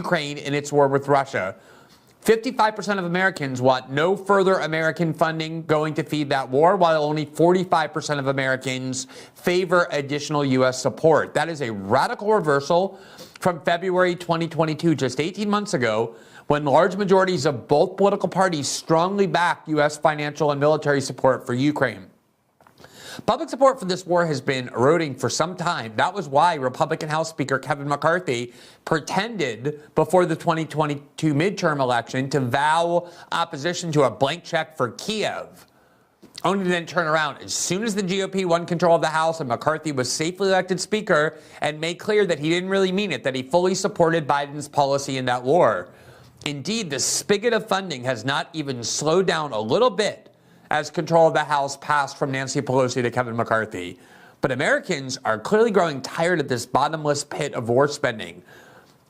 Ukraine in its war with Russia. 55% of Americans want no further American funding going to feed that war, while only 45% of Americans favor additional U.S. support. That is a radical reversal from February 2022, just 18 months ago, when large majorities of both political parties strongly backed U.S. financial and military support for Ukraine. Public support for this war has been eroding for some time. That was why Republican House Speaker Kevin McCarthy pretended before the 2022 midterm election to vow opposition to a blank check for Kiev, only to then turn around as soon as the GOP won control of the House and McCarthy was safely elected Speaker and made clear that he didn't really mean it, that he fully supported Biden's policy in that war. Indeed, the spigot of funding has not even slowed down a little bit as control of the House passed from Nancy Pelosi to Kevin McCarthy. But Americans are clearly growing tired of this bottomless pit of war spending.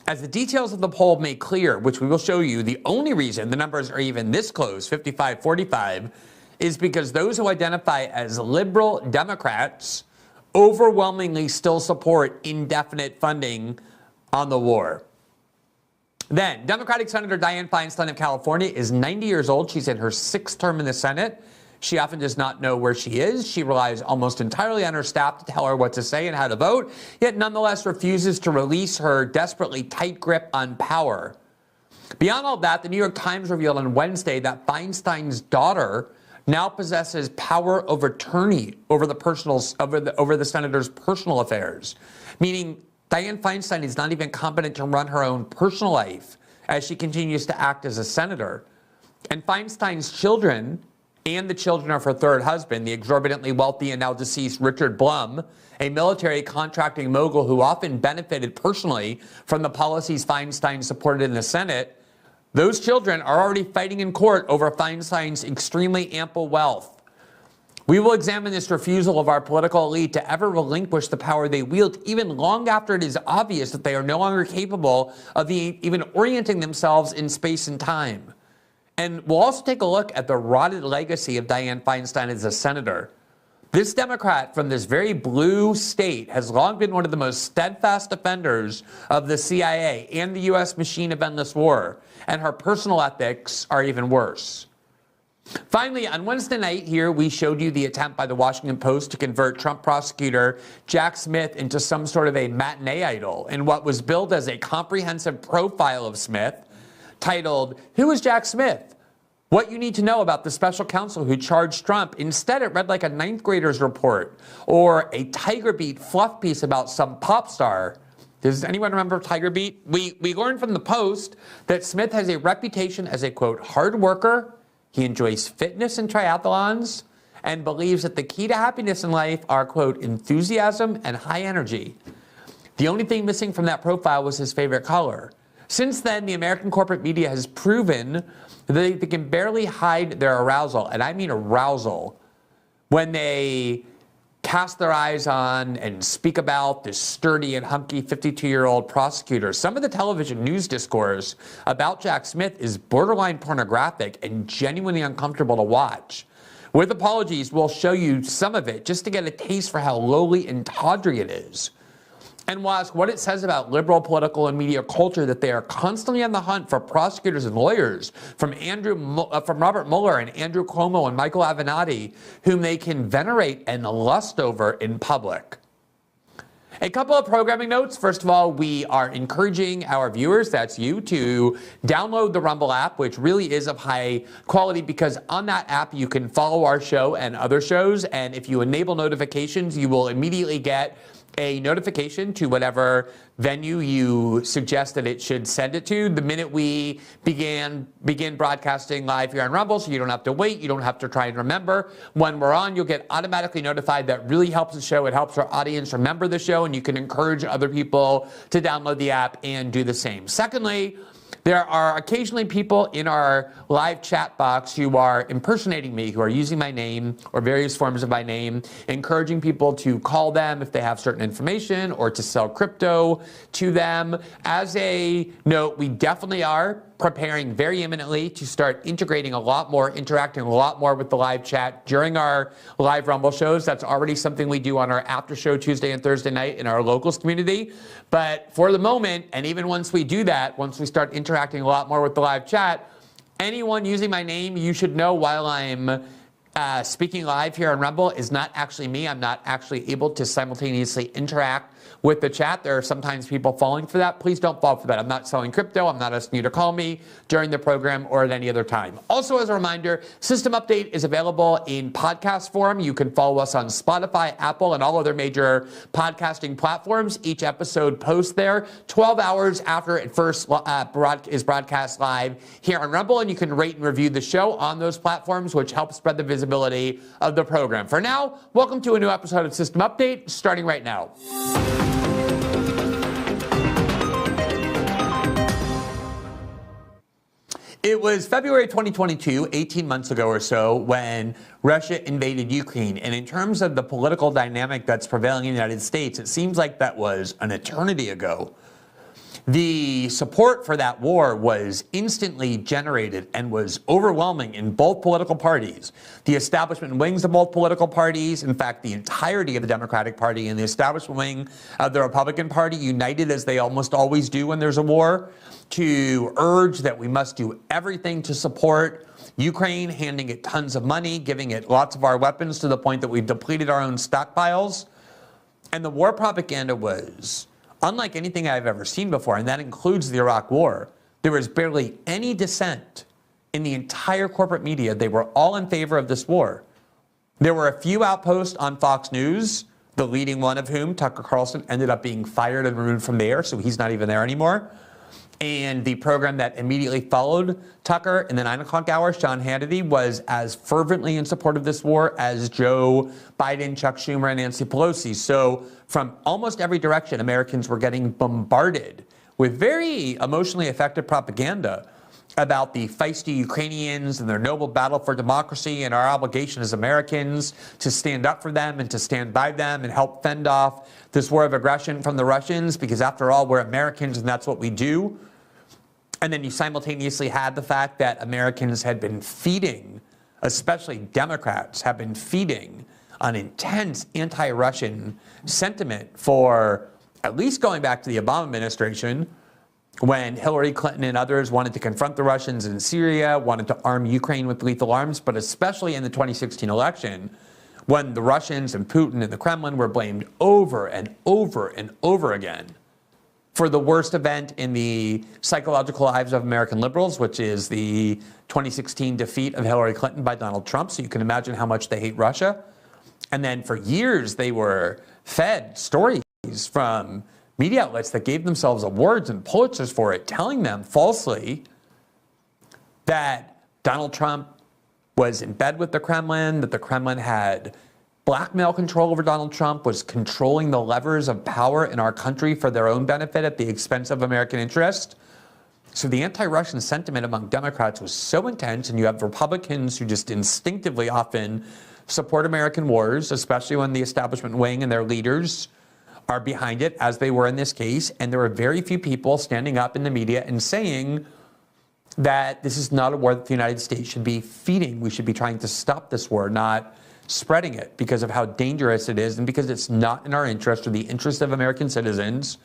As the details of the poll make clear, which we will show you, the only reason the numbers are even this close, 55-45, is because those who identify as liberal Democrats overwhelmingly still support indefinite funding on the war. Then, Democratic Senator Dianne Feinstein of California is 90 years old. She's in her 6th term in the Senate. She often does not know where she is. She relies almost entirely on her staff to tell her what to say and how to vote, yet nonetheless refuses to release her desperately tight grip on power. Beyond all that, the New York Times revealed on Wednesday that Feinstein's daughter now possesses power of attorney over the senator's personal affairs, meaning Dianne Feinstein is not even competent to run her own personal life as she continues to act as a senator. And Feinstein's children and the children of her third husband, the exorbitantly wealthy and now deceased Richard Blum, a military contracting mogul who often benefited personally from the policies Feinstein supported in the Senate, those children are already fighting in court over Feinstein's extremely ample wealth. We will examine this refusal of our political elite to ever relinquish the power they wield, even long after it is obvious that they are no longer capable of even orienting themselves in space and time. And we'll also take a look at the rotted legacy of Dianne Feinstein as a senator. This Democrat from this very blue state has long been one of the most steadfast defenders of the CIA and the U.S. machine of endless war, and her personal ethics are even worse. Finally, on Wednesday night here, we showed you the attempt by the Washington Post to convert Trump prosecutor Jack Smith into some sort of a matinee idol in what was billed as a comprehensive profile of Smith titled, "Who is Jack Smith? What you need to know about the special counsel who charged Trump." Instead, it read like a 9th grader's report or a Tiger Beat fluff piece about some pop star. Does anyone remember Tiger Beat? We learned from the Post that Smith has a reputation as a, quote, hard worker. He enjoys fitness and triathlons and believes that the key to happiness in life are, quote, enthusiasm and high energy. The only thing missing from that profile was his favorite color. Since then, the American corporate media has proven that they can barely hide their arousal, and I mean arousal, when they cast their eyes on and speak about this sturdy and hunky 52-year-old prosecutor. Some of the television news discourse about Jack Smith is borderline pornographic and genuinely uncomfortable to watch. With apologies, we'll show you some of it just to get a taste for how lowly and tawdry it is. And we'll ask what it says about liberal political and media culture that they are constantly on the hunt for prosecutors and lawyers from Robert Mueller and Andrew Cuomo and Michael Avenatti, whom they can venerate and lust over in public. A couple of programming notes. First of all, we are encouraging our viewers, that's you, to download the Rumble app, which really is of high quality because on that app you can follow our show and other shows, and if you enable notifications, you will immediately get a notification to whatever venue you suggest that it should send it to the minute we begin broadcasting live here on Rumble, so you don't have to wait, you don't have to try and remember. When we're on, you'll get automatically notified. That really helps the show. It helps our audience remember the show, and you can encourage other people to download the app and do the same. Secondly, there are occasionally people in our live chat box who are impersonating me, who are using my name or various forms of my name, encouraging people to call them if they have certain information or to sell crypto to them. As a note, we definitely are preparing very imminently to start integrating a lot more, interacting a lot more with the live chat during our live Rumble shows. That's already something we do on our after show Tuesday and Thursday night in our locals community. But for the moment, and even once we do that, once we start interacting a lot more with the live chat, anyone using my name, you should know while I'm speaking live here on Rumble is not actually me. I'm not actually able to simultaneously interact with the chat. There are sometimes people falling for that. Please don't fall for that. I'm not selling crypto. I'm not asking you to call me during the program or at any other time. Also, as a reminder, System Update is available in podcast form. You can follow us on Spotify, Apple, and all other major podcasting platforms. Each episode posts there 12 hours after it first is broadcast live here on Rumble, and you can rate and review the show on those platforms, which helps spread the visibility of the program. For now, welcome to a new episode of System Update, starting right now. It was February 2022, 18 months ago or so, when Russia invaded Ukraine. And in terms of the political dynamic that's prevailing in the United States, it seems like that was an eternity ago. The support for that war was instantly generated and was overwhelming in both political parties. The establishment wings of both political parties, in fact, the entirety of the Democratic Party and the establishment wing of the Republican Party, united as they almost always do when there's a war, to urge that we must do everything to support Ukraine, handing it tons of money, giving it lots of our weapons to the point that we've depleted our own stockpiles. And the war propaganda was unlike anything I've ever seen before, and that includes the Iraq War. There was barely any dissent in the entire corporate media. They were all in favor of this war. There were a few outposts on Fox News, the leading one of whom, Tucker Carlson, ended up being fired and removed from the air, so he's not even there anymore. And the program that immediately followed Tucker in the 9 o'clock hour, Sean Hannity, was as fervently in support of this war as Joe Biden, Chuck Schumer, and Nancy Pelosi. So from almost every direction, Americans were getting bombarded with very emotionally effective propaganda about the feisty Ukrainians and their noble battle for democracy and our obligation as Americans to stand up for them and to stand by them and help fend off this war of aggression from the Russians, because after all, we're Americans and that's what we do. And then you simultaneously had the fact that Americans had been feeding, especially Democrats, have been feeding an intense anti-Russian sentiment for at least going back to the Obama administration, when Hillary Clinton and others wanted to confront the Russians in Syria, wanted to arm Ukraine with lethal arms, but especially in the 2016 election, when the Russians and Putin and the Kremlin were blamed over and over and over again for the worst event in the psychological lives of American liberals, which is the 2016 defeat of Hillary Clinton by Donald Trump. So you can imagine how much they hate Russia. And then for years, they were fed stories from media outlets that gave themselves awards and Pulitzers for it, telling them falsely that Donald Trump was in bed with the Kremlin, that the Kremlin had blackmail control over Donald Trump, was controlling the levers of power in our country for their own benefit at the expense of American interest. So the anti-Russian sentiment among Democrats was so intense, and you have Republicans who just instinctively often support American wars, especially when the establishment wing and their leaders are behind it, as they were in this case. And there were very few people standing up in the media and saying that this is not a war that the United States should be feeding. We should be trying to stop this war, not spreading it, because of how dangerous it is and because it's not in our interest or the interest of American citizens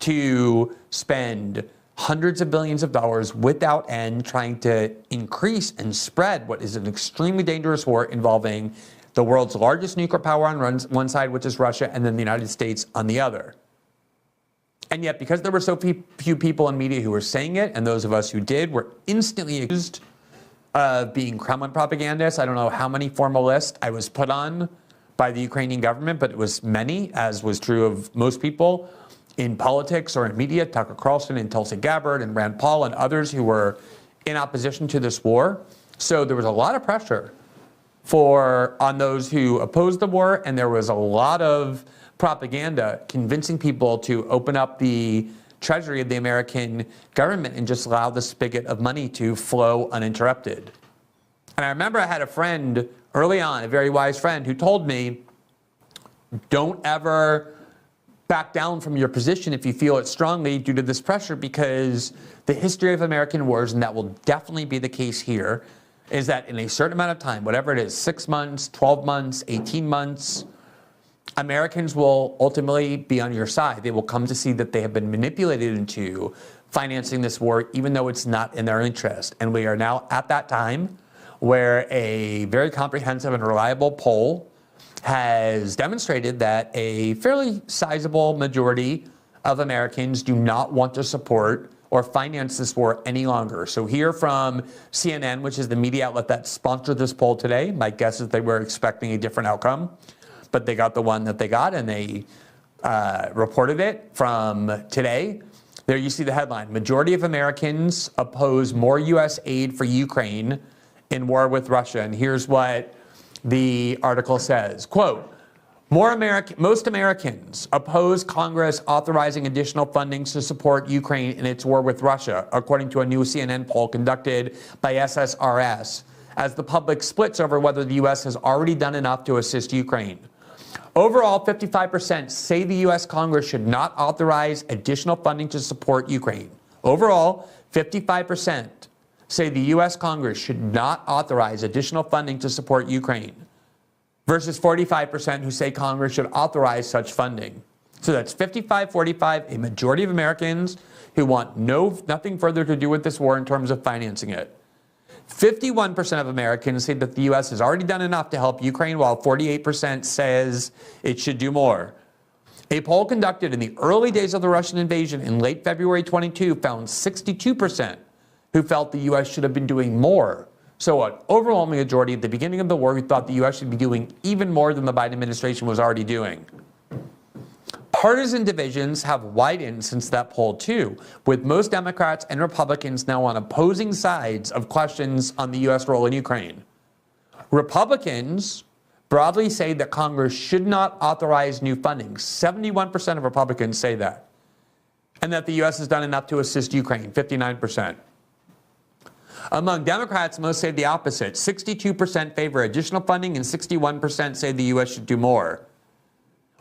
to spend hundreds of billions of dollars without end trying to increase and spread what is an extremely dangerous war involving the world's largest nuclear power on one side, which is Russia, and then the United States on the other. And yet, because there were so few people in media who were saying it, and those of us who did were instantly accused of being Kremlin propagandists. I don't know how many formal lists I was put on by the Ukrainian government, but it was many, as was true of most people in politics or in media, Tucker Carlson and Tulsi Gabbard and Rand Paul and others who were in opposition to this war. So there was a lot of pressure on those who opposed the war, and there was a lot of propaganda convincing people to open up the treasury of the American government and just allow the spigot of money to flow uninterrupted. And I remember I had a friend early on, a very wise friend, who told me, don't ever back down from your position if you feel it strongly due to this pressure, because the history of American wars, and that will definitely be the case here, is that in a certain amount of time, whatever it is, 6 months, 12 months, 18 months, Americans will ultimately be on your side. They will come to see that they have been manipulated into financing this war, even though it's not in their interest. And we are now at that time where a very comprehensive and reliable poll has demonstrated that a fairly sizable majority of Americans do not want to support or finance this war any longer. So here from CNN, which is the media outlet that sponsored this poll today, my guess is they were expecting a different outcome, but they got the one that they got, and they reported it from today. There you see the headline: majority of Americans oppose more U.S. aid for Ukraine in war with Russia. And here's what the article says, quote, most Americans oppose Congress authorizing additional funding to support Ukraine in its war with Russia, according to a new CNN poll conducted by SSRS, as the public splits over whether the U.S. has already done enough to assist Ukraine. Overall, 55% say the U.S. Congress should not authorize additional funding to support Ukraine. Overall, 55% say the U.S. Congress should not authorize additional funding to support Ukraine, versus 45% who say Congress should authorize such funding. So that's 55-45, a majority of Americans who want nothing further to do with this war in terms of financing it. 51% of Americans say that the U.S. has already done enough to help Ukraine, while 48% says it should do more. A poll conducted in the early days of the Russian invasion in late February 22 found 62% who felt the U.S. should have been doing more. So an overwhelming majority at the beginning of the war who thought the U.S. should be doing even more than the Biden administration was already doing. Partisan divisions have widened since that poll too, with most Democrats and Republicans now on opposing sides of questions on the U.S. role in Ukraine. Republicans broadly say that Congress should not authorize new funding. 71% of Republicans say that. And that the U.S. has done enough to assist Ukraine, 59%. Among Democrats, most say the opposite. 62% favor additional funding and 61% say the U.S. should do more.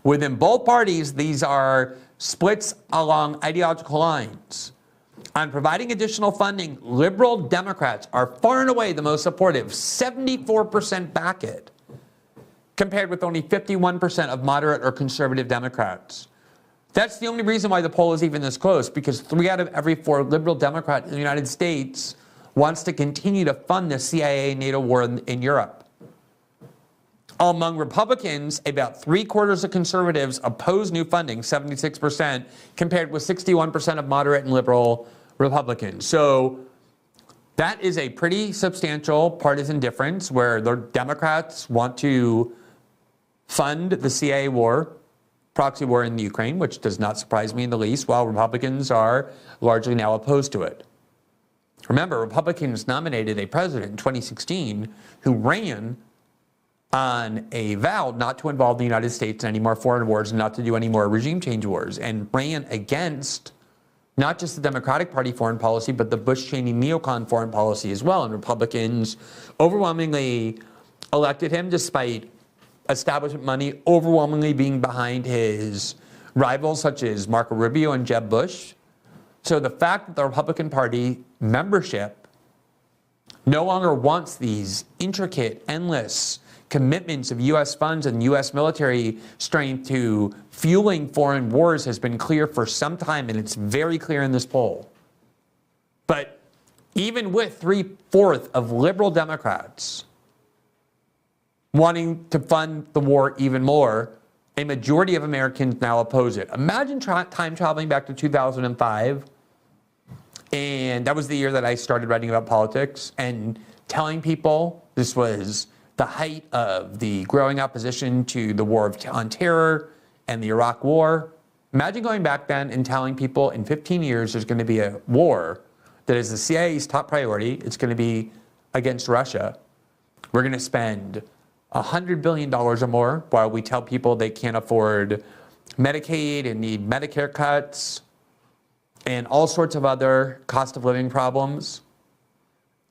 Within both parties, these are splits along ideological lines. On providing additional funding, liberal Democrats are far and away the most supportive. 74% back it, compared with only 51% of moderate or conservative Democrats. That's the only reason why the poll is even this close, because 3 out of every 4 liberal Democrats in the United States wants to continue to fund the CIA-NATO war in Europe. Among Republicans, about 3/4 of conservatives oppose new funding, 76%, compared with 61% of moderate and liberal Republicans. So that is a pretty substantial partisan difference, where the Democrats want to fund the CIA war, proxy war in the Ukraine, which does not surprise me in the least, while Republicans are largely now opposed to it. Remember, Republicans nominated a president in 2016 who ran on a vow not to involve the United States in any more foreign wars and not to do any more regime change wars, and ran against not just the Democratic Party foreign policy, but the Bush-Cheney neocon foreign policy as well. And Republicans overwhelmingly elected him, despite establishment money overwhelmingly being behind his rivals such as Marco Rubio and Jeb Bush. So the fact that the Republican Party membership no longer wants these intricate, endless commitments of U.S. funds and U.S. military strength to fueling foreign wars has been clear for some time, and it's very clear in this poll. But even with 3/4 of liberal Democrats wanting to fund the war even more, a majority of Americans now oppose it. Imagine time traveling back to 2005, and that was the year that I started writing about politics, and telling people this was the height of the growing opposition to the war on terror and the Iraq War. Imagine going back then and telling people in 15 years there's going to be a war that is the CIA's top priority. It's going to be against Russia. We're going to spend $100 billion or more, while we tell people they can't afford Medicaid and need Medicare cuts and all sorts of other cost of living problems.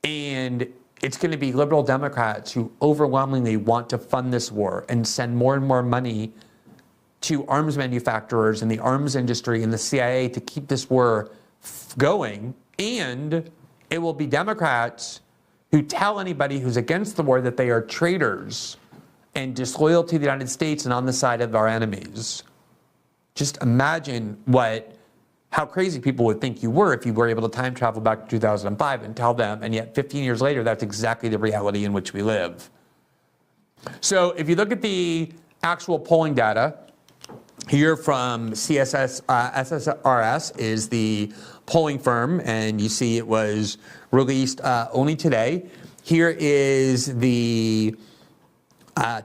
And it's going to be liberal Democrats who overwhelmingly want to fund this war and send more and more money to arms manufacturers and the arms industry and the CIA to keep this war going. And it will be Democrats who tell anybody who's against the war that they are traitors and disloyal to the United States and on the side of our enemies. Just imagine how crazy people would think you were if you were able to time travel back to 2005 and tell them, and yet 15 years later, that's exactly the reality in which we live. So if you look at the actual polling data, here from SSRS is the polling firm, and you see it was released only today. Here is the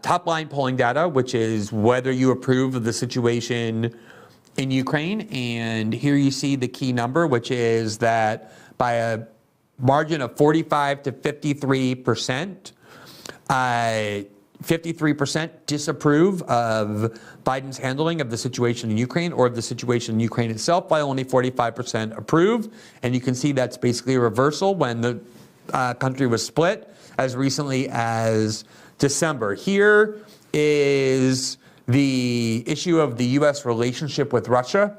top line polling data, which is whether you approve of the situation in Ukraine. And here you see the key number, which is that by a margin of 45 to 53%, 53% disapprove of Biden's handling of the situation in Ukraine or of the situation in Ukraine itself, while only 45% approve. And you can see that's basically a reversal when the country was split as recently as December. Here is the issue of the U.S. relationship with Russia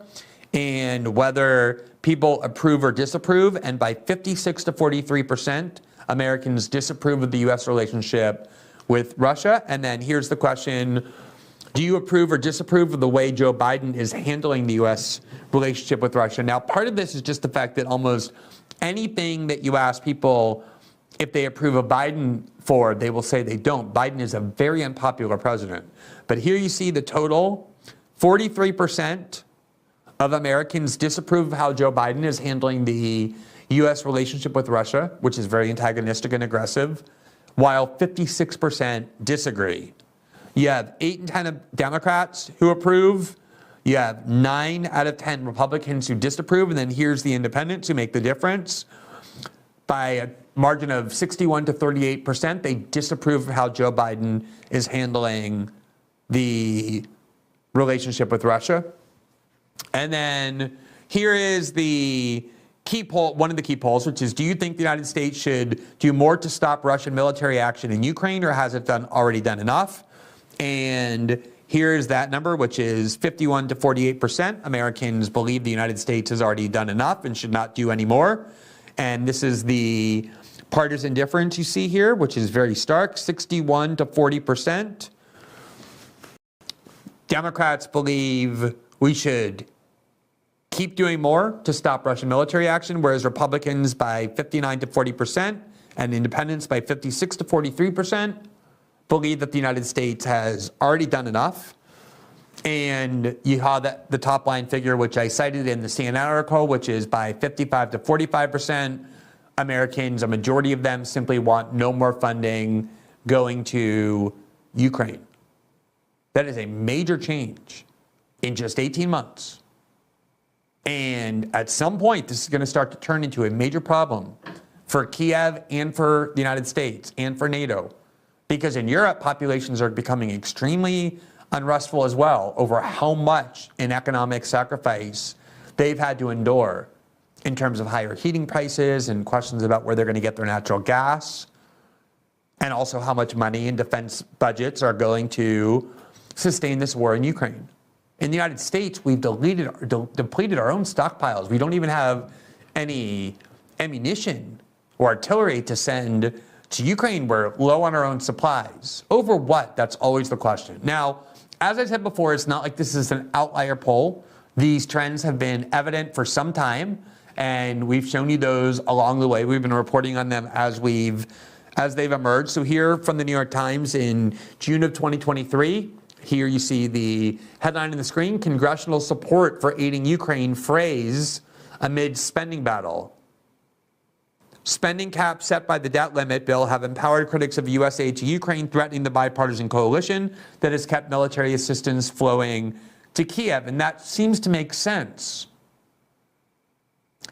and whether people approve or disapprove. And by 56 to 43%, Americans disapprove of the U.S. relationship with Russia. And then here's the question: do you approve or disapprove of the way Joe Biden is handling the U.S. relationship with Russia? Now, part of this is just the fact that almost anything that you ask people if they approve of Biden for, they will say they don't. Biden is a very unpopular president. But here you see the total: 43% of Americans disapprove of how Joe Biden is handling the U.S. relationship with Russia, which is very antagonistic and aggressive, while 56% disagree. You have 8 in 10 Democrats who approve. You have 9 out of 10 Republicans who disapprove. And then here's the independents who make the difference. By a margin of 61 to 38%, they disapprove of how Joe Biden is handling the relationship with Russia. And then here is the key poll, one of the key polls, which is: do you think the United States should do more to stop Russian military action in Ukraine, or has it already done enough? And here's that number, which is 51 to 48%. Americans believe the United States has already done enough and should not do any more. And this is the partisan difference you see here, which is very stark: 61 to 40%. Democrats believe we should keep doing more to stop Russian military action, whereas Republicans by 59 to 40% and independents by 56 to 43% believe that the United States has already done enough. And you have that, the top line figure, which I cited in the CNN article, which is by 55 to 45%, Americans, a majority of them, simply want no more funding going to Ukraine. That is a major change in just 18 months. And at some point, this is going to start to turn into a major problem for Kiev and for the United States and for NATO. Because in Europe, populations are becoming extremely unrestful as well over how much in economic sacrifice they've had to endure in terms of higher heating prices and questions about where they're going to get their natural gas, and also how much money in defense budgets are going to sustain this war in Ukraine. In the United States, we've depleted our own stockpiles. We don't even have any ammunition or artillery to send to Ukraine. We're low on our own supplies. Over what? That's always the question. Now, as I said before, it's not like this is an outlier poll. These trends have been evident for some time, and we've shown you those along the way. We've been reporting on them as they've emerged. So here from the New York Times in June of 2023, here you see the headline on the screen: congressional support for aiding Ukraine frays amid spending battle. Spending caps set by the debt limit bill have empowered critics of U.S. aid to Ukraine, threatening the bipartisan coalition that has kept military assistance flowing to Kiev. And that seems to make sense.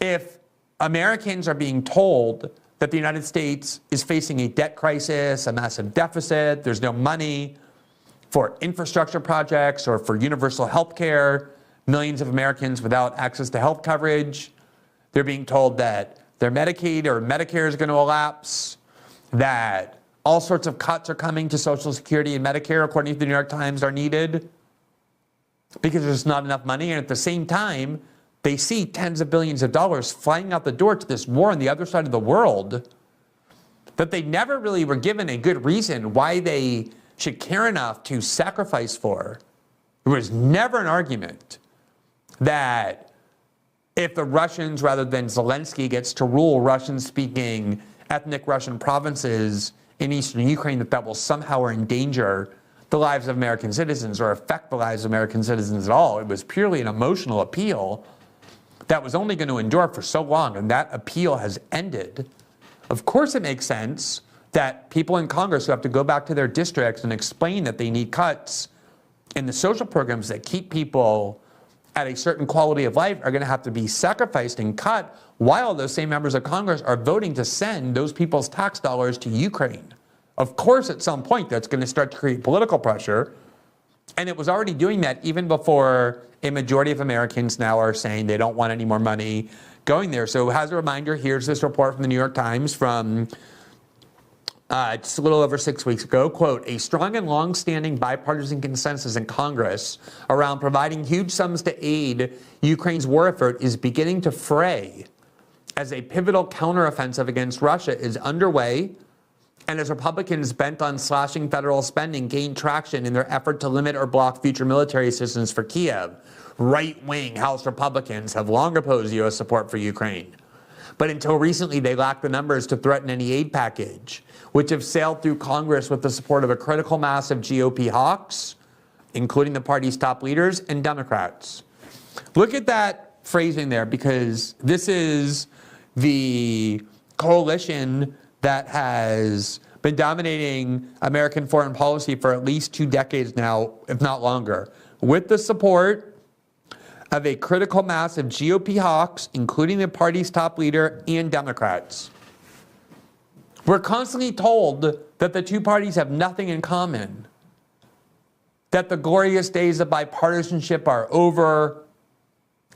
If Americans are being told that the United States is facing a debt crisis, a massive deficit, there's no money for infrastructure projects or for universal health care, millions of Americans without access to health coverage, they're being told that their Medicaid or Medicare is going to elapse, that all sorts of cuts are coming to Social Security and Medicare, according to the New York Times, are needed. because there's not enough money. And at the same time, they see tens of billions of dollars flying out the door to this war on the other side of the world that they never really were given a good reason why they should care enough to sacrifice for. There was never an argument that if the Russians, rather than Zelensky, gets to rule Russian-speaking ethnic Russian provinces in eastern Ukraine, that will somehow endanger the lives of American citizens or affect the lives of American citizens at all. It was purely an emotional appeal that was only going to endure for so long, and that appeal has ended. Of course it makes sense that people in Congress who have to go back to their districts and explain that they need cuts in the social programs that keep people at a certain quality of life are going to have to be sacrificed and cut, while those same members of Congress are voting to send those people's tax dollars to Ukraine. Of course, at some point, that's going to start to create political pressure. And it was already doing that even before a majority of Americans now are saying they don't want any more money going there. So as a reminder, here's this report from the New York Times from just a little over 6 weeks ago. Quote, a strong and long-standing bipartisan consensus in Congress around providing huge sums to aid Ukraine's war effort is beginning to fray as a pivotal counteroffensive against Russia is underway, and as Republicans bent on slashing federal spending gain traction in their effort to limit or block future military assistance for Kiev. Right-wing House Republicans have long opposed U.S. support for Ukraine. But until recently, they lacked the numbers to threaten any aid package, which have sailed through Congress with the support of a critical mass of GOP hawks, including the party's top leaders and Democrats. Look at that phrasing there, because this is the coalition that has been dominating American foreign policy for at least 2 decades now, if not longer, with the support of a critical mass of GOP hawks, including the party's top leader and Democrats. We're constantly told that the two parties have nothing in common, that the glorious days of bipartisanship are over,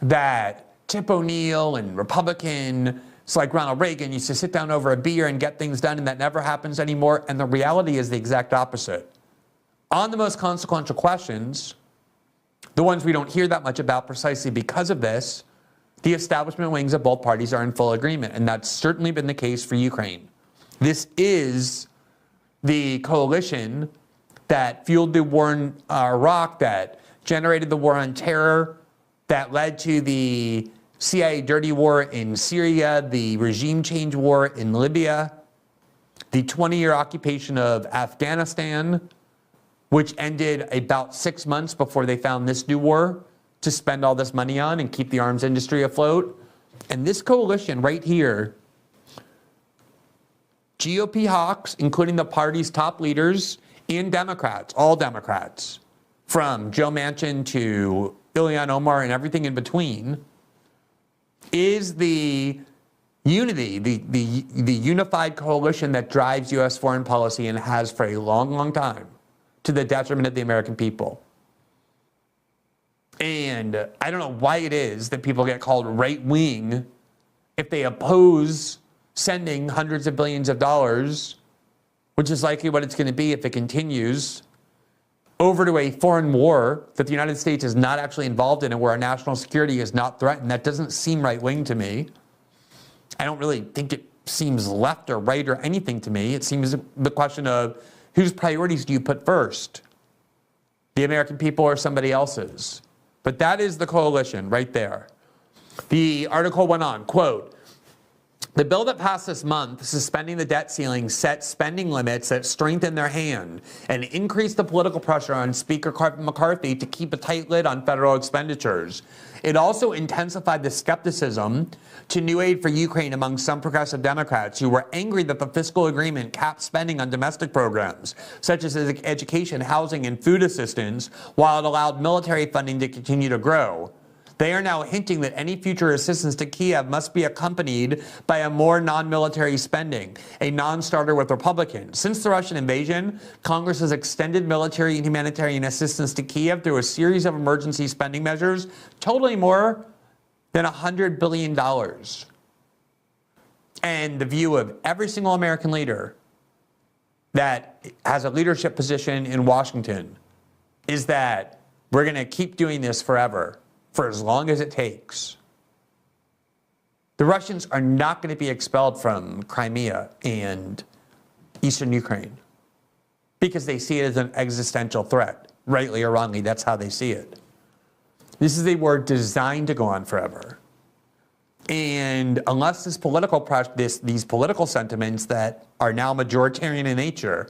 that Tip O'Neill and Republicans like Ronald Reagan used to sit down over a beer and get things done, and that never happens anymore. And the reality is the exact opposite. On the most consequential questions, the ones we don't hear that much about precisely because of this, the establishment wings of both parties are in full agreement, and that's certainly been the case for Ukraine. This is the coalition that fueled the war in Iraq, that generated the war on terror, that led to the CIA dirty war in Syria, the regime change war in Libya, the 20-year occupation of Afghanistan, which ended about 6 months before they found this new war to spend all this money on and keep the arms industry afloat. And this coalition right here, GOP hawks, including the party's top leaders, and Democrats, all Democrats, from Joe Manchin to Ilhan Omar and everything in between, is the unity, the unified coalition that drives U.S. foreign policy and has for a long, long time, to the detriment of the American people. And I don't know why it is that people get called right-wing if they oppose sending hundreds of billions of dollars, which is likely what it's going to be if it continues, over to a foreign war that the United States is not actually involved in and where our national security is not threatened. That doesn't seem right-wing to me. I don't really think it seems left or right or anything to me. It seems the question of whose priorities do you put first? The American people or somebody else's? But that is the coalition right there. The article went on, quote, the bill that passed this month, suspending the debt ceiling, sets spending limits that strengthen their hand and increase the political pressure on Speaker McCarthy to keep a tight lid on federal expenditures. It also intensified the skepticism to new aid for Ukraine among some progressive Democrats who were angry that the fiscal agreement capped spending on domestic programs, such as education, housing, and food assistance, while it allowed military funding to continue to grow. They are now hinting that any future assistance to Kiev must be accompanied by a more non-military spending, a non-starter with Republicans. Since the Russian invasion, Congress has extended military and humanitarian assistance to Kiev through a series of emergency spending measures, totaling more than $100 billion. And the view of every single American leader that has a leadership position in Washington is that We're going to keep doing this forever, for as long as it takes. The Russians are not going to be expelled from Crimea and eastern Ukraine because they see it as an existential threat. Rightly or wrongly, that's how they see it. This is a war designed to go on forever. And unless these political sentiments that are now majoritarian in nature,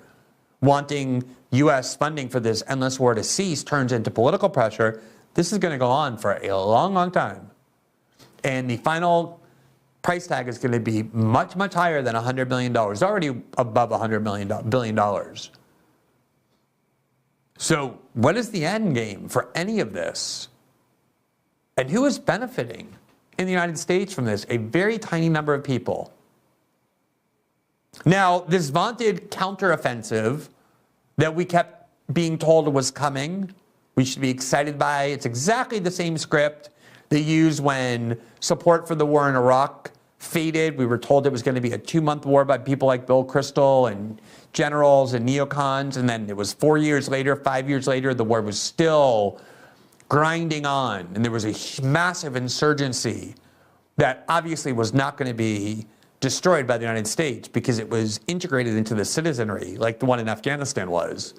wanting U.S. funding for this endless war to cease, turns into political pressure, this is going to go on for a long, long time. And the final price tag is going to be much, much higher than $100 billion. It's already above $100 billion. So what is the end game for any of this? And who is benefiting in the United States from this? A very tiny number of people. Now, this vaunted counteroffensive that we kept being told was coming, we should be excited by. It's exactly the same script they used when support for the war in Iraq faded. We were told it was going to be a 2-month war by people like Bill Kristol and generals and neocons. And then it was 4 years later, 5 years later, the war was still grinding on. And there was a massive insurgency that obviously was not going to be destroyed by the United States because it was integrated into the citizenry like the one in Afghanistan was.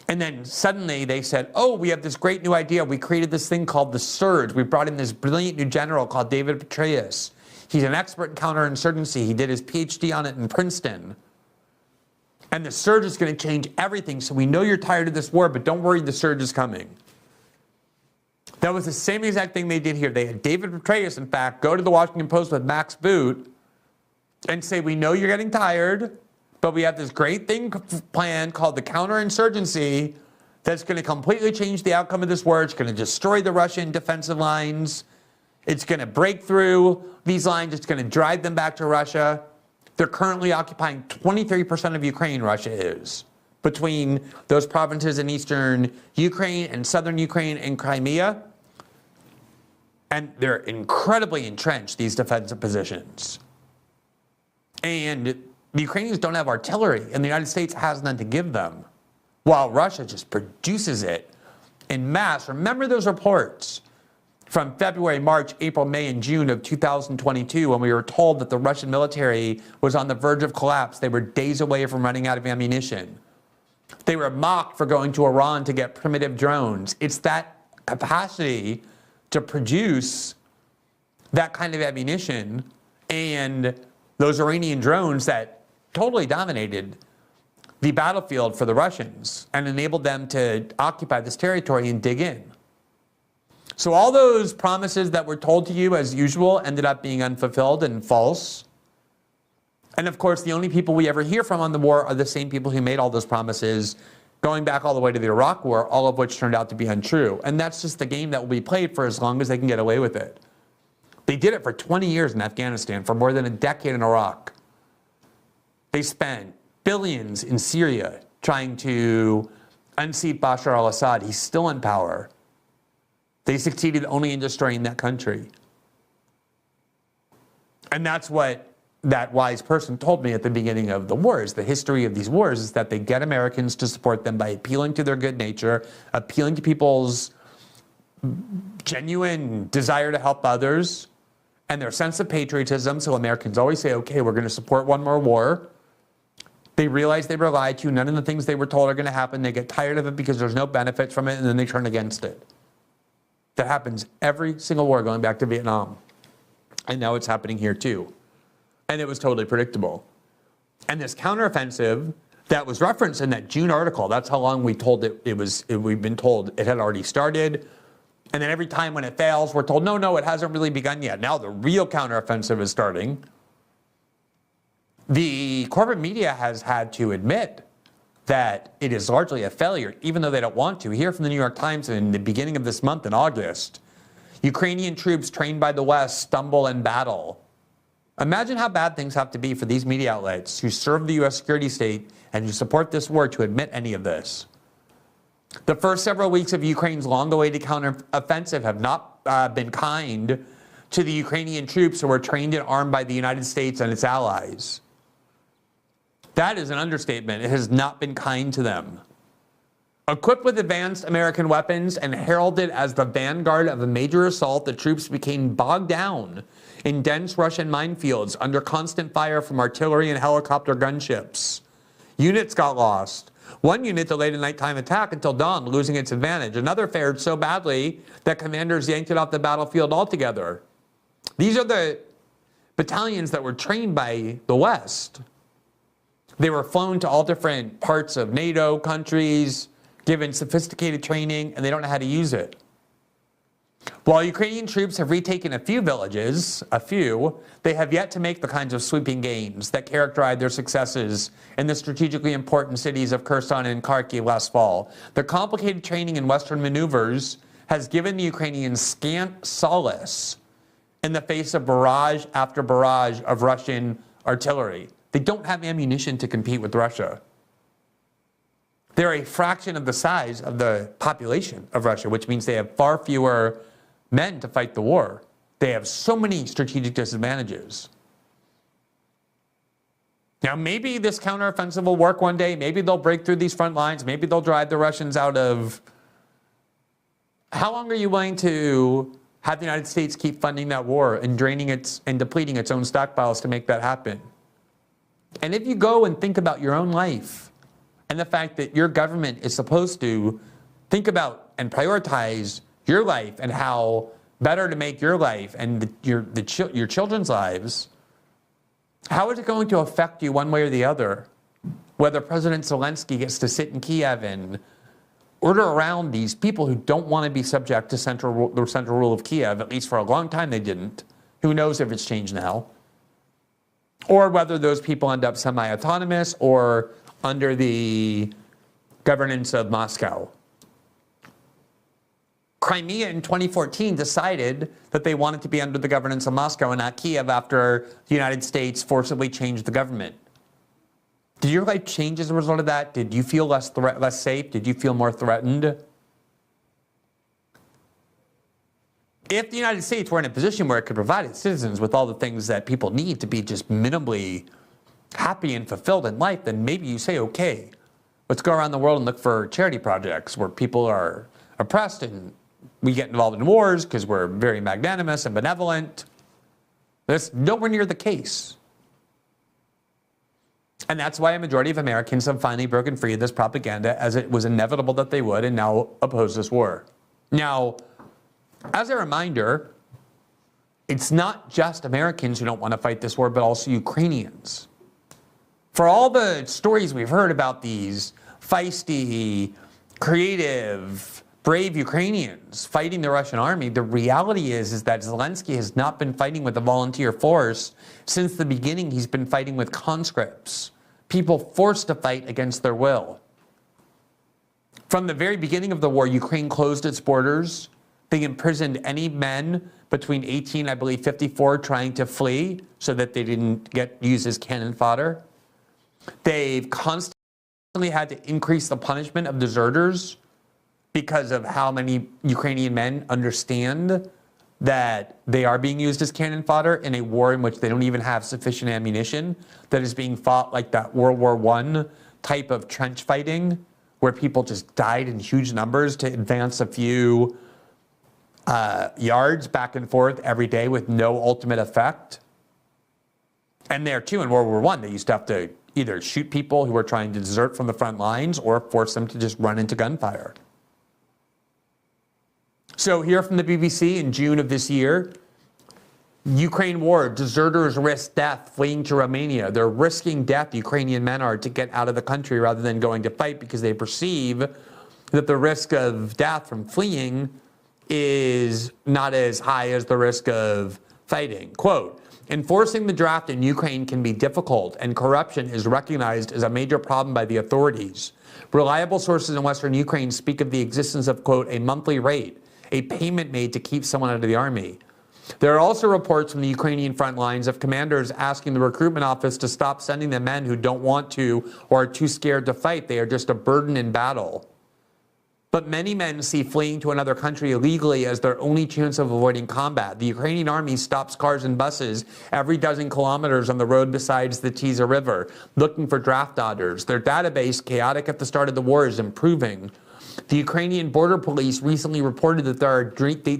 And then suddenly they said, oh, we have this great new idea. We created this thing called the Surge. We brought in this brilliant new general called David Petraeus. He's an expert in counterinsurgency. He did his PhD on it in Princeton. And the Surge is going to change everything. So we know you're tired of this war, but don't worry, the Surge is coming. That was the same exact thing they did here. They had David Petraeus, in fact, go to the Washington Post with Max Boot and say, we know you're getting tired, but we have this great thing planned called the counterinsurgency that's going to completely change the outcome of this war. It's going to destroy the Russian defensive lines. It's going to break through these lines. It's going to drive them back to Russia. They're currently occupying 23% of Ukraine, Russia is, between those provinces in eastern Ukraine and southern Ukraine and Crimea. And they're incredibly entrenched, these defensive positions. And the Ukrainians don't have artillery, and the United States has none to give them, while Russia just produces it in mass. Remember those reports from February, March, April, May, and June of 2022 when we were told that the Russian military was on the verge of collapse. They were days away from running out of ammunition. They were mocked for going to Iran to get primitive drones. It's that capacity to produce that kind of ammunition and those Iranian drones that totally dominated the battlefield for the Russians and enabled them to occupy this territory and dig in. So all those promises that were told to you as usual ended up being unfulfilled and false. And of course, the only people we ever hear from on the war are the same people who made all those promises, going back all the way to the Iraq War, all of which turned out to be untrue. And that's just the game that will be played for as long as they can get away with it. They did it for 20 years in Afghanistan, for more than a decade in Iraq. They spent billions in Syria trying to unseat Bashar al-Assad. He's still in power. They succeeded only in destroying that country. And that's what that wise person told me at the beginning of the wars. The history of these wars is that they get Americans to support them by appealing to their good nature, appealing to people's genuine desire to help others, and their sense of patriotism. So Americans always say, okay, we're going to support one more war. They realize they were lied to. None of the things they were told are going to happen. They get tired of it because there's no benefits from it, and then they turn against it. That happens every single war going back to Vietnam. And now it's happening here too. And it was totally predictable. And this counteroffensive that was referenced in that June article, that's how long we told we've been told it had already started. And then every time when it fails, we're told, no, it hasn't really begun yet. Now the real counteroffensive is starting. The corporate media has had to admit that it is largely a failure, even though they don't want to. Here from the New York Times in the beginning of this month in August, Ukrainian troops trained by the West stumble in battle. Imagine how bad things have to be for these media outlets who serve the U.S. security state and who support this war to admit any of this. The first several weeks of Ukraine's long-awaited counteroffensive have not been kind to the Ukrainian troops who were trained and armed by the United States and its allies. That is an understatement. It has not been kind to them. Equipped with advanced American weapons and heralded as the vanguard of a major assault, the troops became bogged down in dense Russian minefields under constant fire from artillery and helicopter gunships. Units got lost. One unit delayed a nighttime attack until dawn, losing its advantage. Another fared so badly that commanders yanked it off the battlefield altogether. These are the battalions that were trained by the West. They were flown to all different parts of NATO countries, given sophisticated training, and they don't know how to use it. While Ukrainian troops have retaken a few villages, they have yet to make the kinds of sweeping gains that characterized their successes in the strategically important cities of Kherson and Kharkiv last fall. The complicated training in Western maneuvers has given the Ukrainians scant solace in the face of barrage after barrage of Russian artillery. They don't have ammunition to compete with Russia. They're a fraction of the size of the population of Russia, which means they have far fewer men to fight the war. They have so many strategic disadvantages. Now, maybe this counteroffensive will work one day. Maybe they'll break through these front lines. Maybe they'll drive the Russians out of... How long are you willing to have the United States keep funding that war and draining its and depleting its own stockpiles to make that happen? And if you go and think about your own life and the fact that your government is supposed to think about and prioritize your life and how better to make your life and your children's lives, how is it going to affect you one way or the other? Whether President Zelensky gets to sit in Kiev and order around these people who don't want to be subject to the central rule of Kiev, at least for a long time they didn't. Who knows if it's changed now? Or whether those people end up semi-autonomous or under the governance of Moscow. Crimea in 2014 decided that they wanted to be under the governance of Moscow and not Kiev after the United States forcibly changed the government. Did your life change as a result of that? Did you feel less safe? Did you feel more threatened? If the United States were in a position where it could provide its citizens with all the things that people need to be just minimally happy and fulfilled in life, then maybe you say, okay, let's go around the world and look for charity projects where people are oppressed and we get involved in wars because we're very magnanimous and benevolent. That's nowhere near the case. And that's why a majority of Americans have finally broken free of this propaganda, as it was inevitable that they would, and now oppose this war. Now, as a reminder, it's not just Americans who don't want to fight this war, but also Ukrainians. For all the stories we've heard about these feisty, creative, brave Ukrainians fighting the Russian army, the reality is that Zelensky has not been fighting with a volunteer force since the beginning. He's been fighting with conscripts, people forced to fight against their will. From the very beginning of the war, Ukraine closed its borders. They imprisoned any men between 18, I believe, 54 trying to flee so that they didn't get used as cannon fodder. They've constantly had to increase the punishment of deserters because of how many Ukrainian men understand that they are being used as cannon fodder in a war in which they don't even have sufficient ammunition, that is being fought like that World War I type of trench fighting where people just died in huge numbers to advance a few yards back and forth every day with no ultimate effect. And there too, in World War I, they used to have to either shoot people who were trying to desert from the front lines or force them to just run into gunfire. So here from the BBC in June of this year, Ukraine war, deserters risk death fleeing to Romania. They're risking death, Ukrainian men are, to get out of the country rather than going to fight because they perceive that the risk of death from fleeing is not as high as the risk of fighting. Quote, enforcing the draft in Ukraine can be difficult and corruption is recognized as a major problem by the authorities. Reliable sources in Western Ukraine speak of the existence of, quote, a monthly rate, a payment made to keep someone out of the army. There are also reports from the Ukrainian front lines of commanders asking the recruitment office to stop sending them men who don't want to or are too scared to fight. They are just a burden in battle. But many men see fleeing to another country illegally as their only chance of avoiding combat. The Ukrainian army stops cars and buses every dozen kilometers on the road besides the Tisa River, looking for draft dodgers. Their database, chaotic at the start of the war, is improving. The Ukrainian border police recently reported that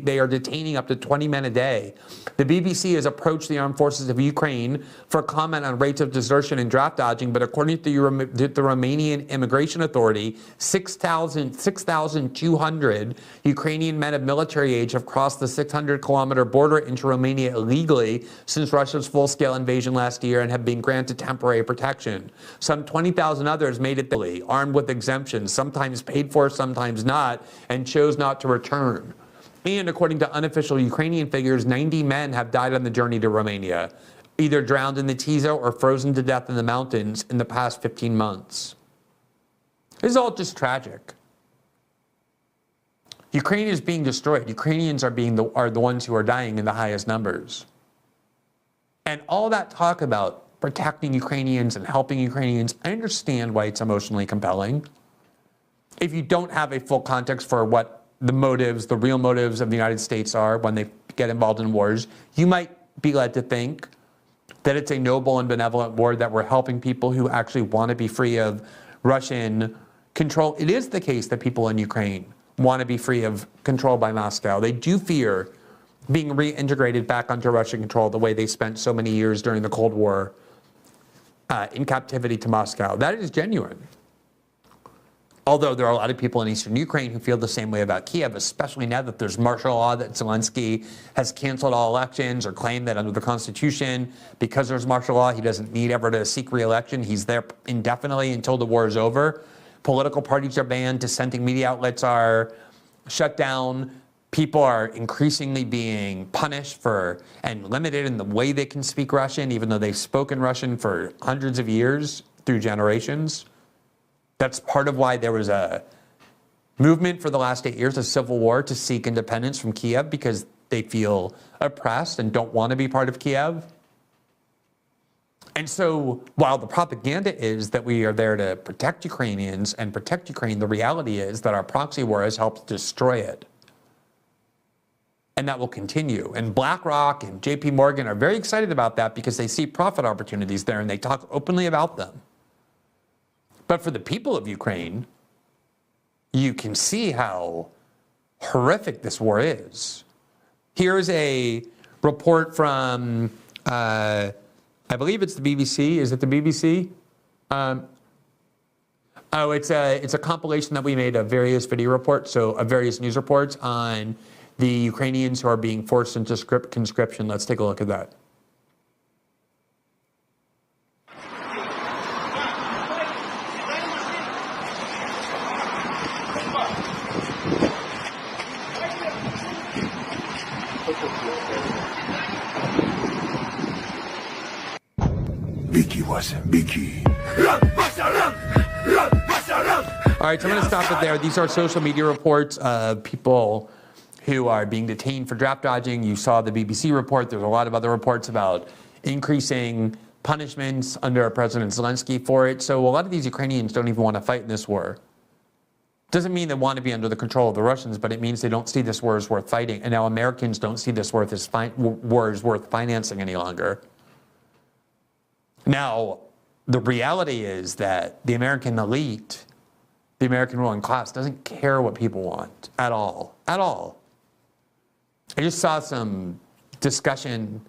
they are detaining up to 20 men a day. The BBC has approached the armed forces of Ukraine for comment on rates of desertion and draft dodging, but according to the Romanian Immigration Authority, 6,200 Ukrainian men of military age have crossed the 600-kilometer border into Romania illegally since Russia's full-scale invasion last year and have been granted temporary protection. Some 20,000 others made it illegally, armed with exemptions, sometimes paid for, sometimes not, and chose not to return. And according to unofficial Ukrainian figures, 90 men have died on the journey to Romania, either drowned in the Tiso or frozen to death in the mountains in the past 15 months. This is all just tragic. Ukraine is being destroyed. Ukrainians are the ones who are dying in the highest numbers. And all that talk about protecting Ukrainians and helping Ukrainians, I understand why it's emotionally compelling. If you don't have a full context for what the real motives of the United States are when they get involved in wars, you might be led to think that it's a noble and benevolent war, that we're helping people who actually want to be free of Russian control. It is the case that people in Ukraine want to be free of control by Moscow. They do fear being reintegrated back under Russian control the way they spent so many years during the Cold War in captivity to Moscow. That is genuine. Although there are a lot of people in eastern Ukraine who feel the same way about Kiev, especially now that there's martial law, that Zelensky has canceled all elections or claimed that under the Constitution, because there's martial law, he doesn't need ever to seek re-election. He's there indefinitely until the war is over. Political parties are banned. Dissenting media outlets are shut down. People are increasingly being punished and limited in the way they can speak Russian, even though they've spoken Russian for hundreds of years through generations. That's part of why there was a movement for the last 8 years, a civil war, to seek independence from Kiev, because they feel oppressed and don't want to be part of Kiev. And so while the propaganda is that we are there to protect Ukrainians and protect Ukraine, the reality is that our proxy war has helped destroy it. And that will continue. And BlackRock and JP Morgan are very excited about that because they see profit opportunities there and they talk openly about them. But for the people of Ukraine, you can see how horrific this war is. Here's a report from, I believe it's the BBC. Is it the BBC? It's a compilation that we made of various video reports, of various news reports on the Ukrainians who are being forced into conscription. Let's take a look at that. All right, so I'm going to stop it there. These are social media reports of people who are being detained for draft dodging. You saw the BBC report. There's a lot of other reports about increasing punishments under President Zelensky for it. So a lot of these Ukrainians don't even want to fight in this war. Doesn't mean they want to be under the control of the Russians, but it means they don't see this war as worth fighting. And now Americans don't see this war as worth financing any longer. Now, the reality is that the American elite, the American ruling class, doesn't care what people want at all. At all. I just saw some discussion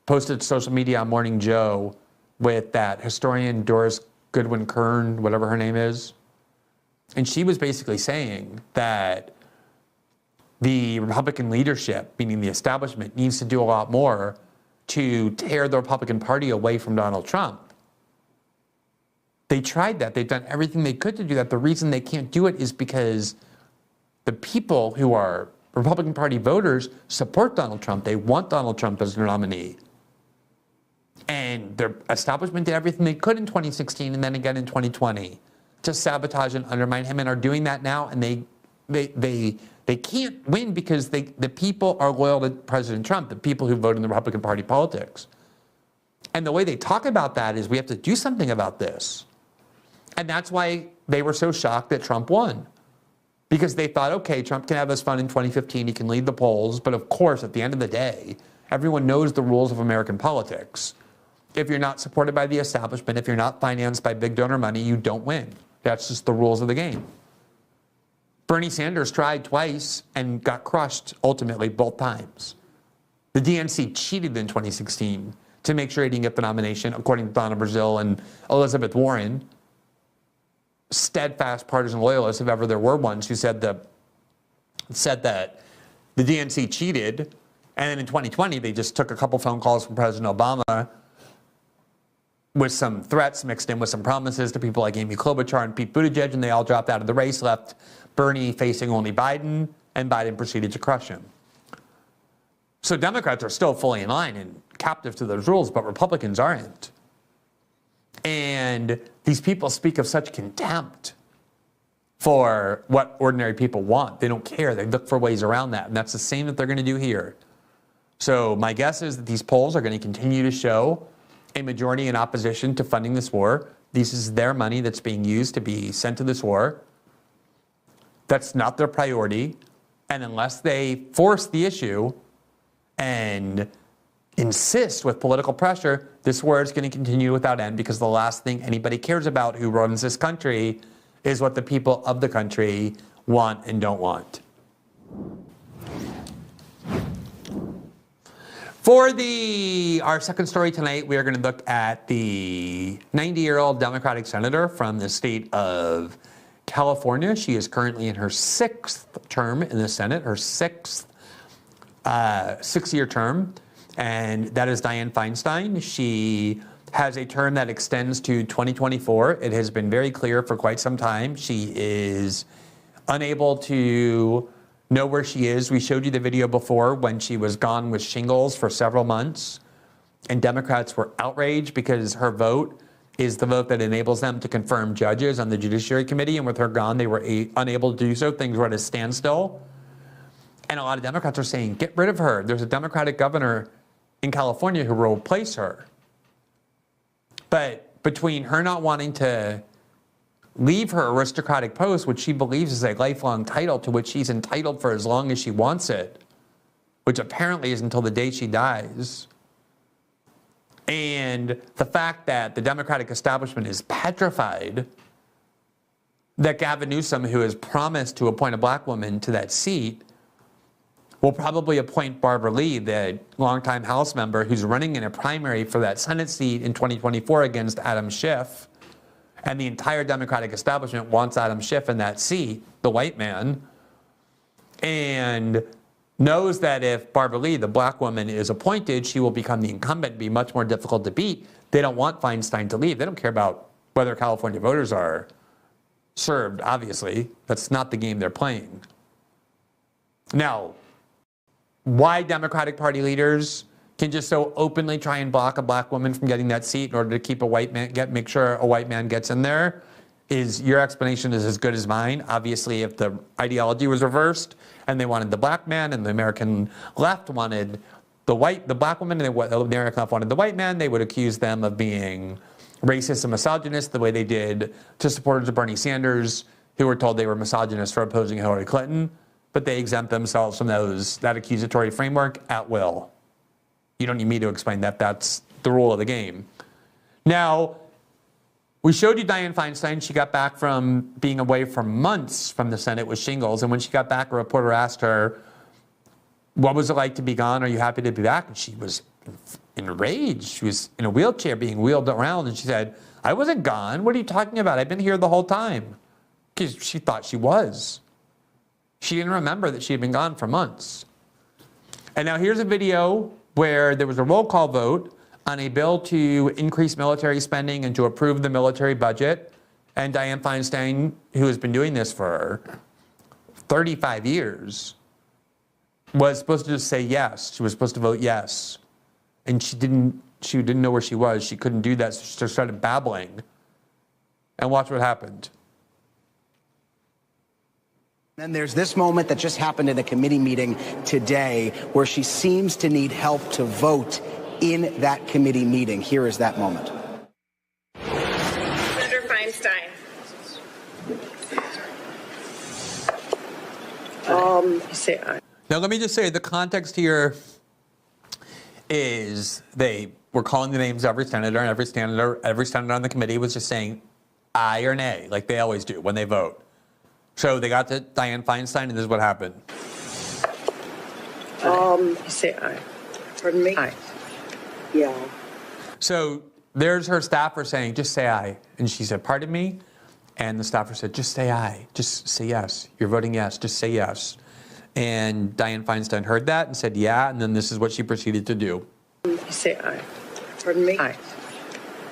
posted to social media on Morning Joe with that historian Doris Goodwin Kern, whatever her name is. And she was basically saying that the Republican leadership, meaning the establishment, needs to do a lot more to tear the Republican Party away from Donald Trump. They tried that. They've done everything they could to do that. The reason they can't do it is because the people who are Republican Party voters support Donald Trump. They want Donald Trump as their nominee. And their establishment did everything they could in 2016 and then again in 2020 to sabotage and undermine him, and are doing that now. And they can't win because the people are loyal to President Trump, the people who vote in the Republican Party politics. And the way they talk about that is we have to do something about this. And that's why they were so shocked that Trump won. Because they thought, okay, Trump can have his fun in 2015, he can lead the polls, but of course, at the end of the day, everyone knows the rules of American politics. If you're not supported by the establishment, if you're not financed by big donor money, you don't win. That's just the rules of the game. Bernie Sanders tried twice and got crushed ultimately both times. The DNC cheated in 2016 to make sure he didn't get the nomination, according to Donna Brazile and Elizabeth Warren, steadfast partisan loyalists, if ever there were ones, who said that the DNC cheated. And then in 2020, they just took a couple phone calls from President Obama with some threats mixed in with some promises to people like Amy Klobuchar and Pete Buttigieg, and they all dropped out of the race, left Bernie facing only Biden, and Biden proceeded to crush him. So Democrats are still fully in line and captive to those rules, but Republicans aren't. And these people speak of such contempt for what ordinary people want. They don't care. They look for ways around that. And that's the same that they're going to do here. So my guess is that these polls are going to continue to show a majority in opposition to funding this war. This is their money that's being used to be sent to this war. That's not their priority. And unless they force the issue and insist with political pressure, this war is going to continue without end, because the last thing anybody cares about who runs this country is what the people of the country want and don't want. For our second story tonight, we are going to look at the 90-year-old Democratic senator from the state of California. She is currently in her 6th term in the Senate, her 6th 6-year term, and that is Dianne Feinstein. She has a term that extends to 2024. It has been very clear for quite some time. She is unable to know where she is. We showed you the video before when she was gone with shingles for several months, and Democrats were outraged because her vote is the vote that enables them to confirm judges on the Judiciary Committee, and with her gone, they were unable to do so. Things were at a standstill. And a lot of Democrats are saying, get rid of her. There's a Democratic governor in California who will replace her. But between her not wanting to leave her aristocratic post, which she believes is a lifelong title to which she's entitled for as long as she wants it, which apparently is until the day she dies, and the fact that the Democratic establishment is petrified that Gavin Newsom, who has promised to appoint a black woman to that seat, will probably appoint Barbara Lee, the longtime House member who's running in a primary for that Senate seat in 2024 against Adam Schiff. And the entire Democratic establishment wants Adam Schiff in that seat, the white man, and knows that if Barbara Lee, the black woman, is appointed, she will become the incumbent, be much more difficult to beat. They don't want Feinstein to leave. They don't care about whether California voters are served, obviously. That's not the game they're playing. Now, why Democratic Party leaders can just so openly try and block a black woman from getting that seat in order to keep a white man, make sure a white man gets in there, is your explanation is as good as mine. Obviously, if the ideology was reversed and they wanted the black man and the American left wanted the black woman, and the American left wanted the white man, they would accuse them of being racist and misogynist the way they did to supporters of Bernie Sanders who were told they were misogynist for opposing Hillary Clinton. But they exempt themselves from that accusatory framework at will. You don't need me to explain that. That's the rule of the game. Now, we showed you Dianne Feinstein. She got back from being away for months from the Senate with shingles. And when she got back, a reporter asked her, what was it like to be gone? Are you happy to be back? And she was enraged. She was in a wheelchair being wheeled around. And she said, I wasn't gone. What are you talking about? I've been here the whole time. Because she thought she was. She didn't remember that she had been gone for months. And now here's a video where there was a roll call vote on a bill to increase military spending and to approve the military budget. And Dianne Feinstein, who has been doing this for 35 years, was supposed to just say yes. She was supposed to vote yes. And she didn't know where she was. She couldn't do that, so she started babbling. And watch what happened. Then there's this moment that just happened in a committee meeting today where she seems to need help to vote in that committee meeting. Here is that moment. Senator Feinstein. Say aye. Now, let me just say the context here is they were calling the names of every senator, and every senator on the committee was just saying aye or nay, like they always do when they vote. So they got to Dianne Feinstein, and this is what happened. You say aye. Pardon me? Aye. Yeah. So there's her staffer saying, just say aye. And she said, pardon me? And the staffer said, just say aye. Just say yes. You're voting yes. Just say yes. And Dianne Feinstein heard that and said, yeah. And then this is what she proceeded to do. You say aye. Pardon me? Aye.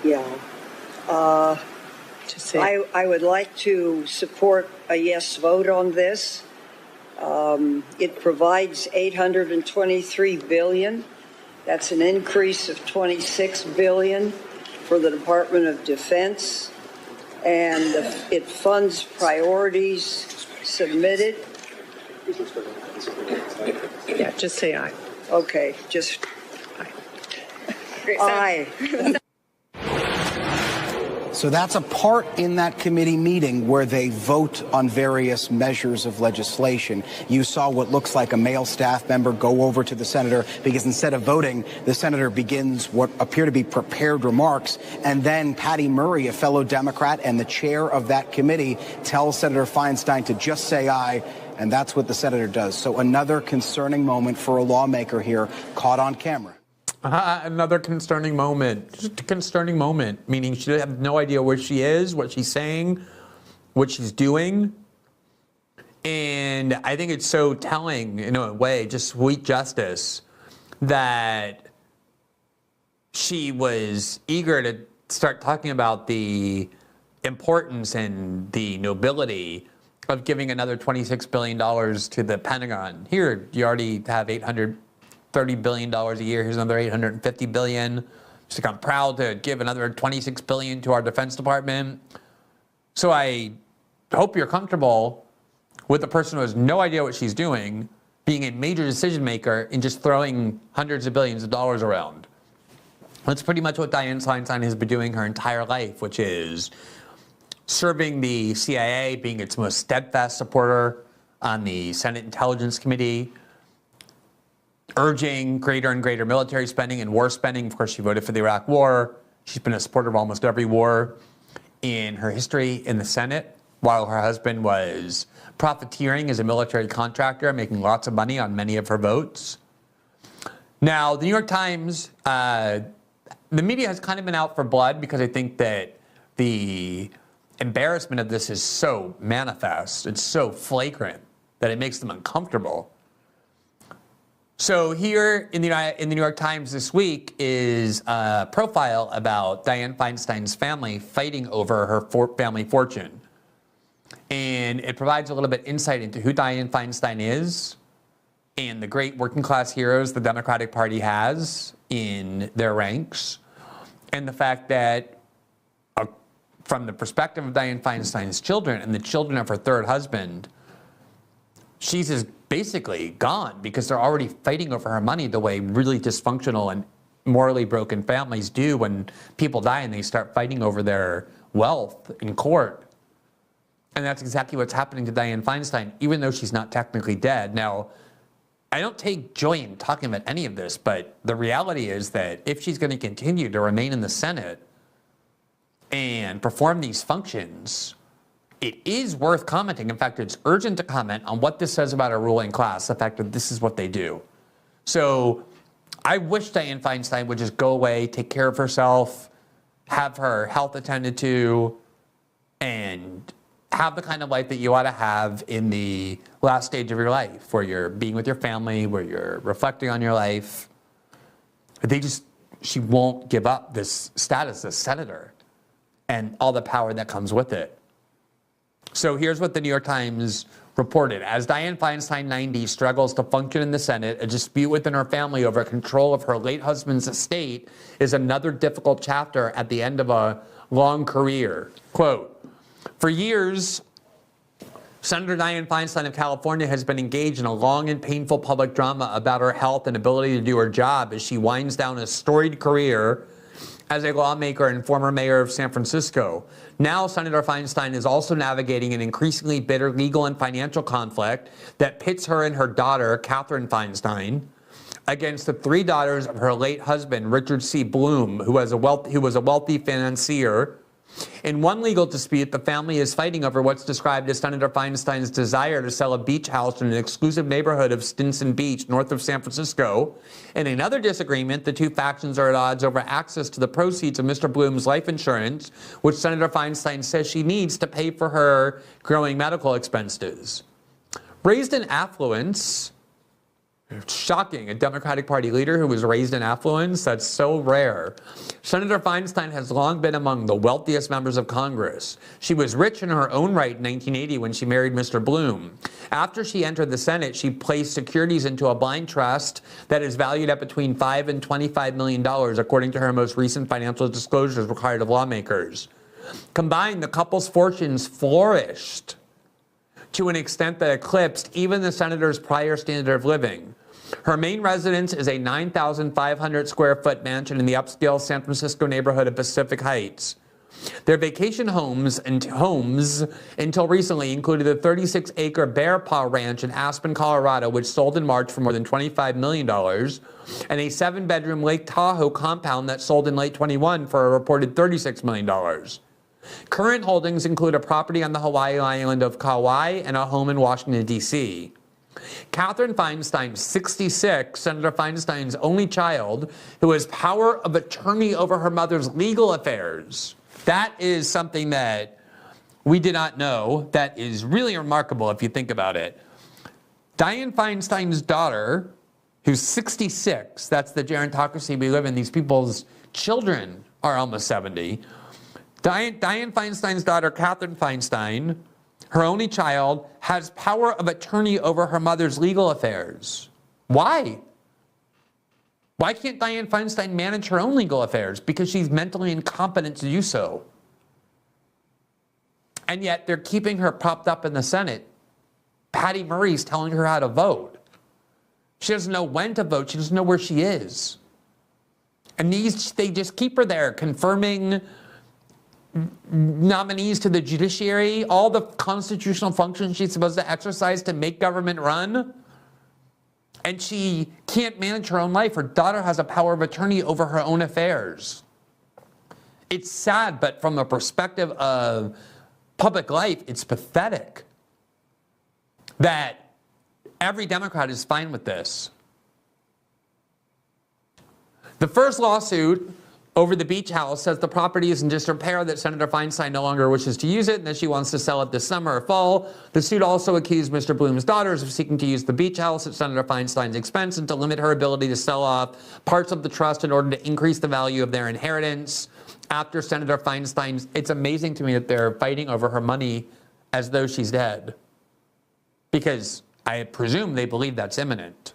Yeah. Just say I would like to support a yes vote on this. It provides $823 billion. That's an increase of $26 billion for the Department of Defense. And it funds priorities submitted. yeah. Just say aye. Okay, just Great. aye. So that's a part in that committee meeting where they vote on various measures of legislation. You saw what looks like a male staff member go over to the senator because instead of voting, the senator begins what appear to be prepared remarks. And then Patty Murray, a fellow Democrat and the chair of that committee, tells Senator Feinstein to just say aye. And that's what the senator does. So another concerning moment for a lawmaker here caught on camera. Another concerning moment. Just a concerning moment, meaning she has no idea where she is, what she's saying, what she's doing. And I think it's so telling, in a way, just sweet justice, that she was eager to start talking about the importance and the nobility of giving another $26 billion to the Pentagon. Here, you already have $830 billion a year. Here's another $850 billion. She's like, I'm proud to give another $26 billion to our Defense Department. So I hope you're comfortable with the person who has no idea what she's doing being a major decision maker and just throwing hundreds of billions of dollars around. That's pretty much what Dianne Feinstein has been doing her entire life, which is serving the CIA, being its most steadfast supporter on the Senate Intelligence Committee, urging greater and greater military spending and war spending. Of course, she voted for the Iraq War. She's been a supporter of almost every war in her history in the Senate, while her husband was profiteering as a military contractor, making lots of money on many of her votes. Now, the New York Times, the media has kind of been out for blood because I think that the embarrassment of this is so manifest, it's so flagrant that it makes them uncomfortable. So here in the New York Times this week is a profile about Dianne Feinstein's family fighting over her family fortune. And it provides a little bit insight into who Dianne Feinstein is and the great working class heroes the Democratic Party has in their ranks. And the fact that from the perspective of Dianne Feinstein's children and the children of her third husband, she's just basically gone because they're already fighting over her money the way really dysfunctional and morally broken families do when people die and they start fighting over their wealth in court. And that's exactly what's happening to Dianne Feinstein, even though she's not technically dead. Now, I don't take joy in talking about any of this, but the reality is that if she's going to continue to remain in the Senate and perform these functions, it is worth commenting. In fact, it's urgent to comment on what this says about our ruling class, the fact that this is what they do. So I wish Dianne Feinstein would just go away, take care of herself, have her health attended to, and have the kind of life that you ought to have in the last stage of your life, where you're being with your family, where you're reflecting on your life. She won't give up this status as senator and all the power that comes with it. So here's what the New York Times reported. As Dianne Feinstein, 90, struggles to function in the Senate, a dispute within her family over control of her late husband's estate is another difficult chapter at the end of a long career. Quote, for years, Senator Dianne Feinstein of California has been engaged in a long and painful public drama about her health and ability to do her job as she winds down a storied career as a lawmaker and former mayor of San Francisco. Now, Senator Feinstein is also navigating an increasingly bitter legal and financial conflict that pits her and her daughter, Catherine Feinstein, against the three daughters of her late husband, Richard C. Bloom, who was a wealthy financier In one legal dispute, the family is fighting over what's described as Senator Feinstein's desire to sell a beach house in an exclusive neighborhood of Stinson Beach, north of San Francisco. In another disagreement, the two factions are at odds over access to the proceeds of Mr. Bloom's life insurance, which Senator Feinstein says she needs to pay for her growing medical expenses. Raised in affluence, shocking, a Democratic Party leader who was raised in affluence, that's so rare. Senator Feinstein has long been among the wealthiest members of Congress. She was rich in her own right in 1980 when she married Mr. Bloom. After she entered the Senate, she placed securities into a blind trust that is valued at between $5 and $25 million, according to her most recent financial disclosures required of lawmakers. Combined, the couple's fortunes flourished to an extent that eclipsed even the senator's prior standard of living. Her main residence is a 9,500 square foot mansion in the upscale San Francisco neighborhood of Pacific Heights. Their vacation homes until recently included a 36-acre Bear Paw Ranch in Aspen, Colorado, which sold in March for more than $25 million, and a 7-bedroom Lake Tahoe compound that sold in late 21 for a reported $36 million. Current holdings include a property on the Hawaii island of Kauai and a home in Washington, D.C. Catherine Feinstein, 66, Senator Feinstein's only child, who has power of attorney over her mother's legal affairs. That is something that we did not know. That is really remarkable if you think about it. Dianne Feinstein's daughter, who's 66, that's the gerontocracy we live in. These people's children are almost 70. Dianne Feinstein's daughter, Catherine Feinstein, her only child, has power of attorney over her mother's legal affairs. Why? Why can't Dianne Feinstein manage her own legal affairs? Because she's mentally incompetent to do so. And yet they're keeping her propped up in the Senate. Patty Murray's telling her how to vote. She doesn't know when to vote. She doesn't know where she is. And they just keep her there, confirming nominees to the judiciary, all the constitutional functions she's supposed to exercise to make government run. And she can't manage her own life. Her daughter has a power of attorney over her own affairs. It's sad, but from a perspective of public life, it's pathetic that every Democrat is fine with this. The first lawsuit over the beach house says the property is in disrepair, that Senator Feinstein no longer wishes to use it, and that she wants to sell it this summer or fall. The suit also accused Mr. Bloom's daughters of seeking to use the beach house at Senator Feinstein's expense and to limit her ability to sell off parts of the trust in order to increase the value of their inheritance. After Senator Feinstein's, it's amazing to me that they're fighting over her money as though she's dead, because I presume they believe that's imminent.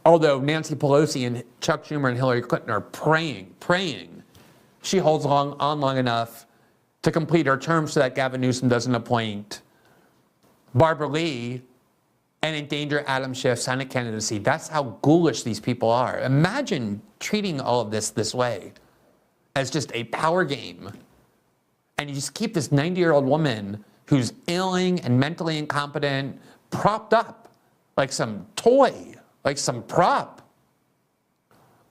Although Nancy Pelosi and Chuck Schumer and Hillary Clinton are praying she holds on long enough to complete her term so that Gavin Newsom doesn't appoint Barbara Lee and endanger Adam Schiff's Senate candidacy. That's how ghoulish these people are. Imagine treating all of this way, as just a power game. And you just keep this 90-year-old woman who's ailing and mentally incompetent propped up like some toy, like some prop.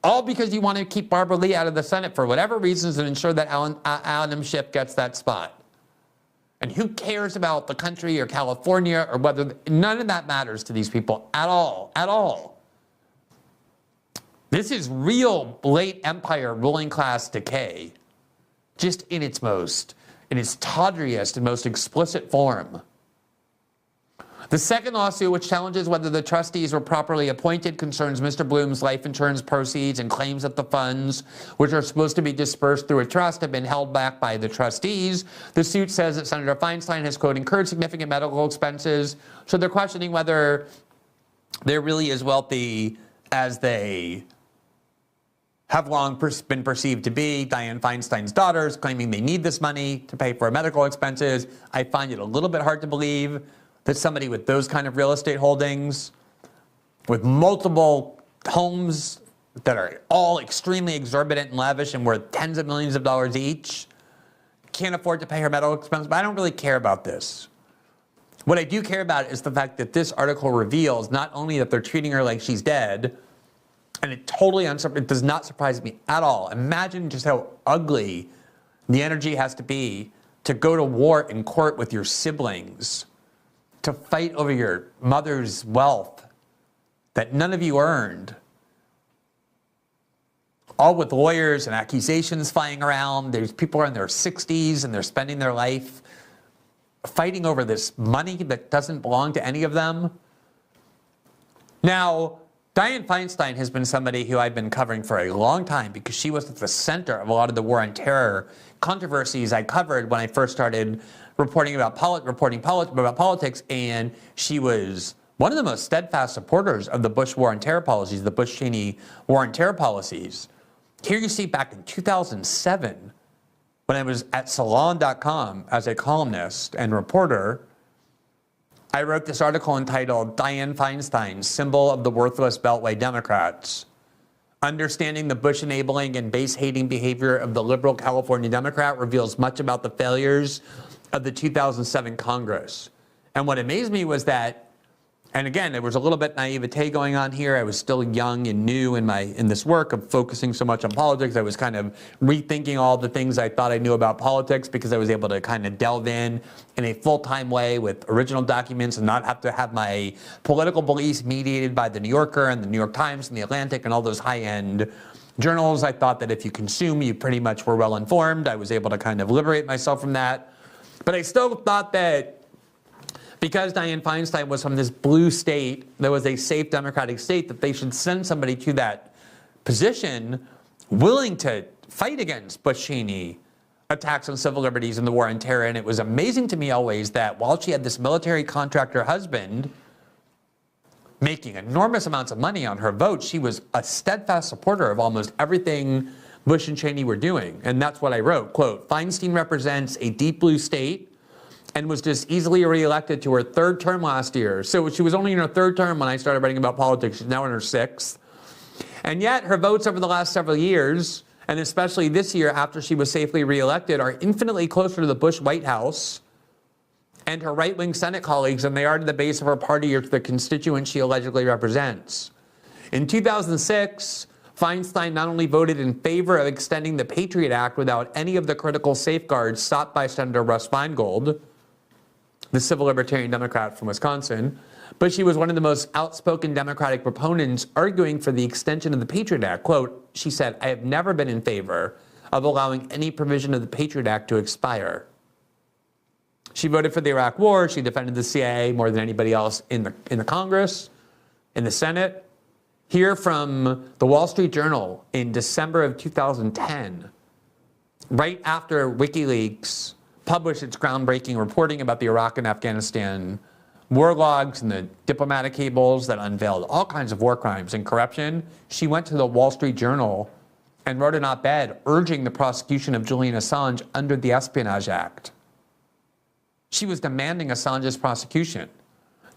All because you want to keep Barbara Lee out of the Senate for whatever reasons and ensure that Adam Schiff gets that spot. And who cares about the country or California or whether, none of that matters to these people at all, at all. This is real late empire ruling class decay, just in its tawdriest and most explicit form. The second lawsuit, which challenges whether the trustees were properly appointed, concerns Mr. Bloom's life insurance proceeds and claims that the funds, which are supposed to be dispersed through a trust, have been held back by the trustees. The suit says that Senator Feinstein has, quote, incurred significant medical expenses. So they're questioning whether they're really as wealthy as they have long been perceived to be. Dianne Feinstein's daughters claiming they need this money to pay for medical expenses. I find it a little bit hard to believe that somebody with those kind of real estate holdings, with multiple homes that are all extremely exorbitant and lavish and worth tens of millions of dollars each, can't afford to pay her medical expenses. But I don't really care about this. What I do care about is the fact that this article reveals not only that they're treating her like she's dead, and it does not surprise me at all. Imagine just how ugly the energy has to be to go to war in court with your siblings, to fight over your mother's wealth that none of you earned, all with lawyers and accusations flying around. There's people in their 60s and they're spending their life fighting over this money that doesn't belong to any of them. Now, Dianne Feinstein has been somebody who I've been covering for a long time because she was at the center of a lot of the war on terror controversies I covered when I first started reporting about politics, and she was one of the most steadfast supporters of the Bush war on terror policies, the Bush-Cheney war on terror policies. Here you see back in 2007, when I was at Salon.com as a columnist and reporter, I wrote this article entitled Dianne Feinstein, Symbol of the Worthless Beltway Democrats. Understanding the Bush enabling and base-hating behavior of the liberal California Democrat reveals much about the failures of the 2007 Congress. And what amazed me was that, and again, there was a little bit naivete going on here. I was still young and new in this work of focusing so much on politics. I was kind of rethinking all the things I thought I knew about politics because I was able to kind of delve in a full-time way with original documents and not have to have my political beliefs mediated by the New Yorker and the New York Times and the Atlantic and all those high-end journals. I thought that if you consume, you pretty much were well-informed. I was able to kind of liberate myself from that. But I still thought that because Dianne Feinstein was from this blue state that was a safe democratic state, that they should send somebody to that position willing to fight against Bush-Cheney attacks on civil liberties and the war on terror. And it was amazing to me always that while she had this military contractor husband making enormous amounts of money on her vote, she was a steadfast supporter of almost everything Bush and Cheney were doing. And that's what I wrote, quote, Feinstein represents a deep blue state and was just easily reelected to her third term last year. So she was only in her third term when I started writing about politics. She's now in her sixth. And yet her votes over the last several years, and especially this year after she was safely reelected, are infinitely closer to the Bush White House and her right-wing Senate colleagues than they are to the base of her party or to the constituents she allegedly represents. In 2006, Feinstein not only voted in favor of extending the Patriot Act without any of the critical safeguards sought by Senator Russ Feingold, the civil libertarian Democrat from Wisconsin, but she was one of the most outspoken Democratic proponents arguing for the extension of the Patriot Act. Quote, she said, I have never been in favor of allowing any provision of the Patriot Act to expire. She voted for the Iraq War. She defended the CIA more than anybody else in the Congress, in the Senate. Here from the Wall Street Journal in December of 2010, right after WikiLeaks published its groundbreaking reporting about the Iraq and Afghanistan war logs and the diplomatic cables that unveiled all kinds of war crimes and corruption, she went to the Wall Street Journal and wrote an op-ed urging the prosecution of Julian Assange under the Espionage Act. She was demanding Assange's prosecution.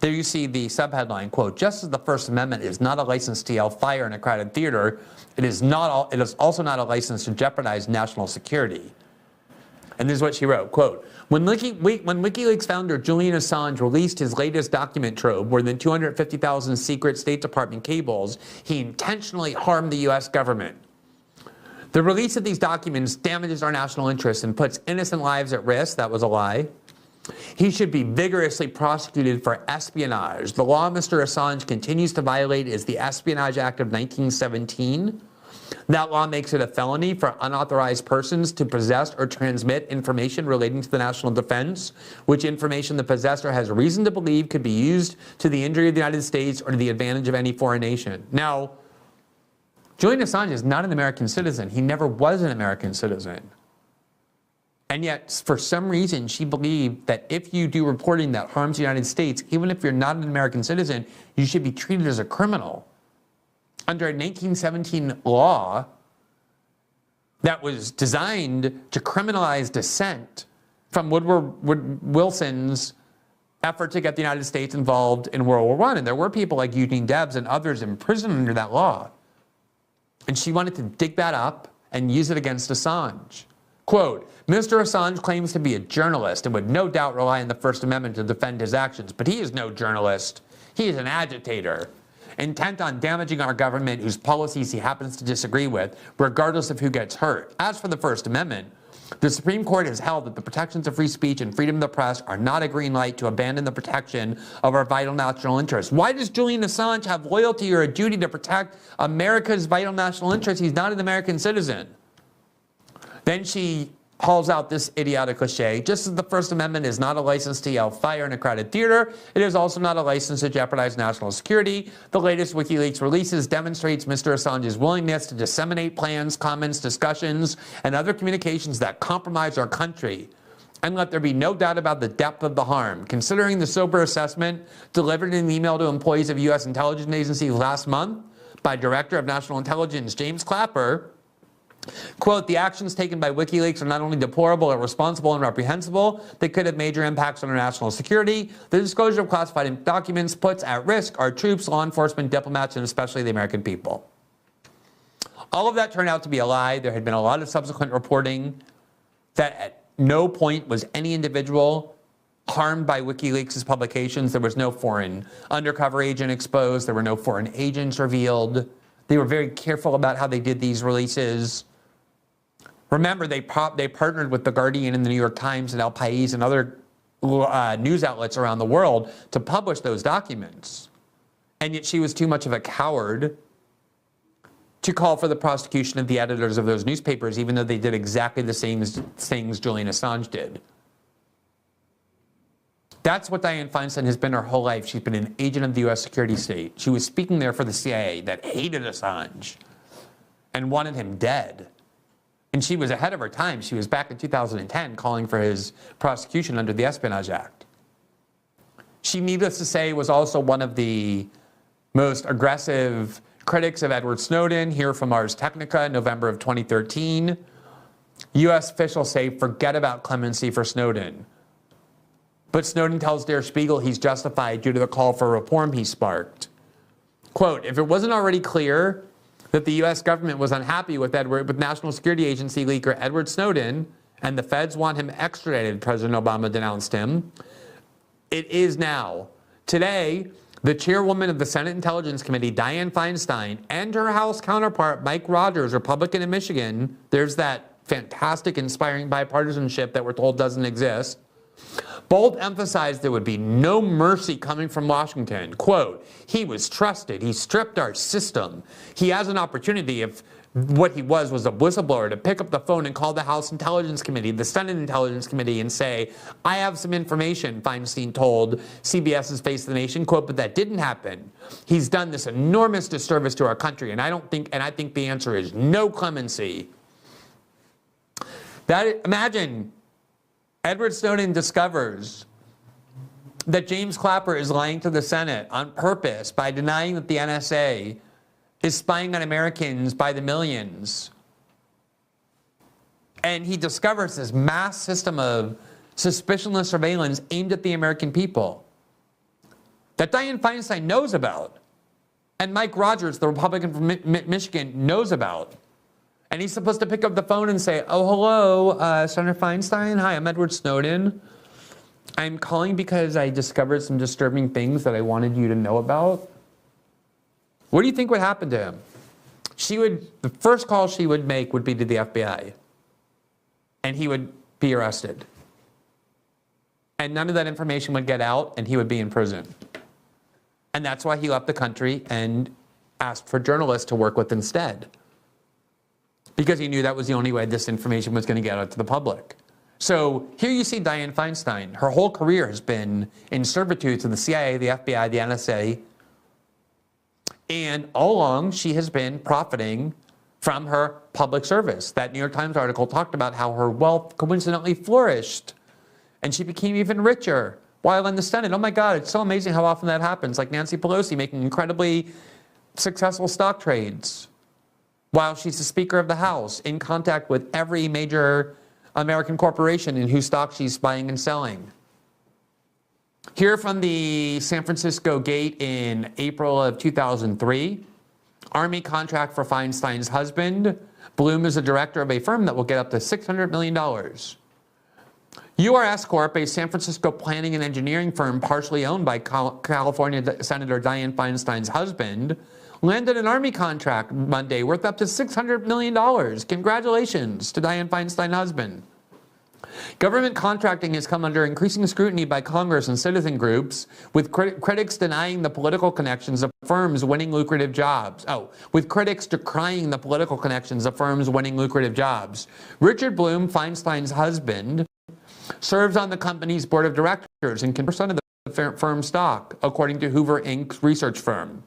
There you see the subheadline, quote, just as the First Amendment is not a license to yell fire in a crowded theater, it is also not a license to jeopardize national security. And this is what she wrote, quote, when WikiLeaks founder Julian Assange released his latest document trove, more than 250,000 secret State Department cables, he intentionally harmed the U.S. government. The release of these documents damages our national interests and puts innocent lives at risk. That was a lie. He should be vigorously prosecuted for espionage. The law Mr. Assange continues to violate is the Espionage Act of 1917. That law makes it a felony for unauthorized persons to possess or transmit information relating to the national defense, which information the possessor has reason to believe could be used to the injury of the United States or to the advantage of any foreign nation. Now, Julian Assange is not an American citizen. He never was an American citizen. And yet, for some reason, she believed that if you do reporting that harms the United States, even if you're not an American citizen, you should be treated as a criminal. Under a 1917 law that was designed to criminalize dissent from Woodrow Wilson's effort to get the United States involved in World War I. And there were people like Eugene Debs and others imprisoned under that law. And she wanted to dig that up and use it against Assange. Quote, Mr. Assange claims to be a journalist and would no doubt rely on the First Amendment to defend his actions, but he is no journalist. He is an agitator, intent on damaging our government whose policies he happens to disagree with, regardless of who gets hurt. As for the First Amendment, The Supreme Court has held that the protections of free speech and freedom of the press are not a green light to abandon the protection of our vital national interests. Why does Julian Assange have loyalty or a duty to protect America's vital national interests? He's not an American citizen. Then she hauls out this idiotic cliche. Just as the First Amendment is not a license to yell fire in a crowded theater, it is also not a license to jeopardize national security. The latest WikiLeaks releases demonstrates Mr. Assange's willingness to disseminate plans, comments, discussions, and other communications that compromise our country. And let there be no doubt about the depth of the harm. Considering the sober assessment delivered in an email to employees of U.S. intelligence agencies last month by Director of National Intelligence James Clapper, quote, the actions taken by WikiLeaks are not only deplorable, irresponsible, and reprehensible, they could have major impacts on our national security. The disclosure of classified documents puts at risk our troops, law enforcement, diplomats, and especially the American people. All of that turned out to be a lie. There had been a lot of subsequent reporting that at no point was any individual harmed by WikiLeaks' publications. There was no foreign undercover agent exposed. There were no foreign agents revealed. They were very careful about how they did these releases. Remember, they partnered with The Guardian and the New York Times and El País and other news outlets around the world to publish those documents. And yet she was too much of a coward to call for the prosecution of the editors of those newspapers, even though they did exactly the same things Julian Assange did. That's what Dianne Feinstein has been her whole life. She's been an agent of the U.S. security state. She was speaking there for the CIA that hated Assange and wanted him dead. And she was ahead of her time. She was back in 2010 calling for his prosecution under the Espionage Act. She, needless to say, was also one of the most aggressive critics of Edward Snowden. Here from Ars Technica, November of 2013. U.S. officials say, forget about clemency for Snowden. But Snowden tells Der Spiegel he's justified due to the call for reform he sparked. Quote, if it wasn't already clear that the U.S. government was unhappy with National Security Agency leaker Edward Snowden, and the feds want him extradited, President Obama denounced him, it is now. Today, the chairwoman of the Senate Intelligence Committee, Dianne Feinstein, and her House counterpart, Mike Rogers, Republican in Michigan, there's that fantastic, inspiring bipartisanship that we're told doesn't exist, both emphasized there would be no mercy coming from Washington. Quote, he was trusted. He stripped our system. He has an opportunity, if what he was a whistleblower, to pick up the phone and call the House Intelligence Committee, the Senate Intelligence Committee, and say, I have some information, Feinstein told CBS's Face the Nation, quote, but that didn't happen. He's done this enormous disservice to our country, and I think the answer is no clemency. Imagine Edward Snowden discovers that James Clapper is lying to the Senate on purpose by denying that the NSA is spying on Americans by the millions. And he discovers this mass system of suspicionless surveillance aimed at the American people that Dianne Feinstein knows about. And Mike Rogers, the Republican from Michigan, knows about. And he's supposed to pick up the phone and say, oh, hello, Senator Feinstein. Hi, I'm Edward Snowden. I'm calling because I discovered some disturbing things that I wanted you to know about. What do you think would happen to him? The first call she would make would be to the FBI. And he would be arrested. And none of that information would get out, and he would be in prison. And that's why he left the country and asked for journalists to work with instead. Because he knew that was the only way this information was going to get out to the public. So here you see Dianne Feinstein. Her whole career has been in servitude to the CIA, the FBI, the NSA. And all along, she has been profiting from her public service. That New York Times article talked about how her wealth coincidentally flourished. And she became even richer while in the Senate. Oh my God, it's so amazing how often that happens. Like Nancy Pelosi making incredibly successful stock trades while she's the Speaker of the House, in contact with every major American corporation in whose stock she's buying and selling. Here from the San Francisco Gate in April of 2003, Army contract for Feinstein's husband. Bloom is a director of a firm that will get up to $600 million. URS Corp, a San Francisco planning and engineering firm partially owned by California Senator Dianne Feinstein's husband, landed an Army contract Monday worth up to $600 million. Congratulations to Dianne Feinstein's husband. Government contracting has come under increasing scrutiny by Congress and citizen groups, with critics denying the political connections of firms winning lucrative jobs. With critics decrying the political connections of firms winning lucrative jobs. Richard Bloom, Feinstein's husband, serves on the company's board of directors and can percent of the firm's stock, according to Hoover Inc.'s research firm.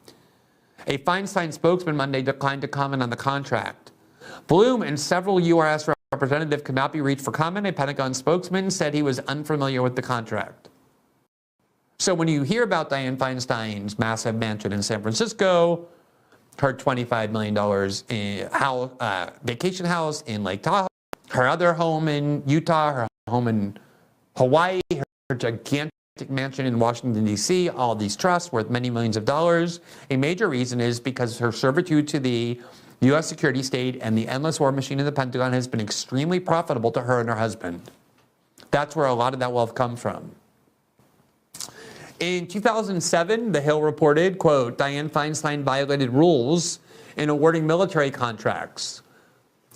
A Feinstein spokesman Monday declined to comment on the contract. Bloom and several URS representatives could not be reached for comment. A Pentagon spokesman said he was unfamiliar with the contract. So when you hear about Dianne Feinstein's massive mansion in San Francisco, her $25 million in vacation house in Lake Tahoe, her other home in Utah, her home in Hawaii, her gigantic mansion in Washington, D.C., all these trusts worth many millions of dollars, a major reason is because her servitude to the U.S. security state and the endless war machine in the Pentagon has been extremely profitable to her and her husband. That's where a lot of that wealth comes from. In 2007, The Hill reported, quote, Dianne Feinstein violated rules in awarding military contracts.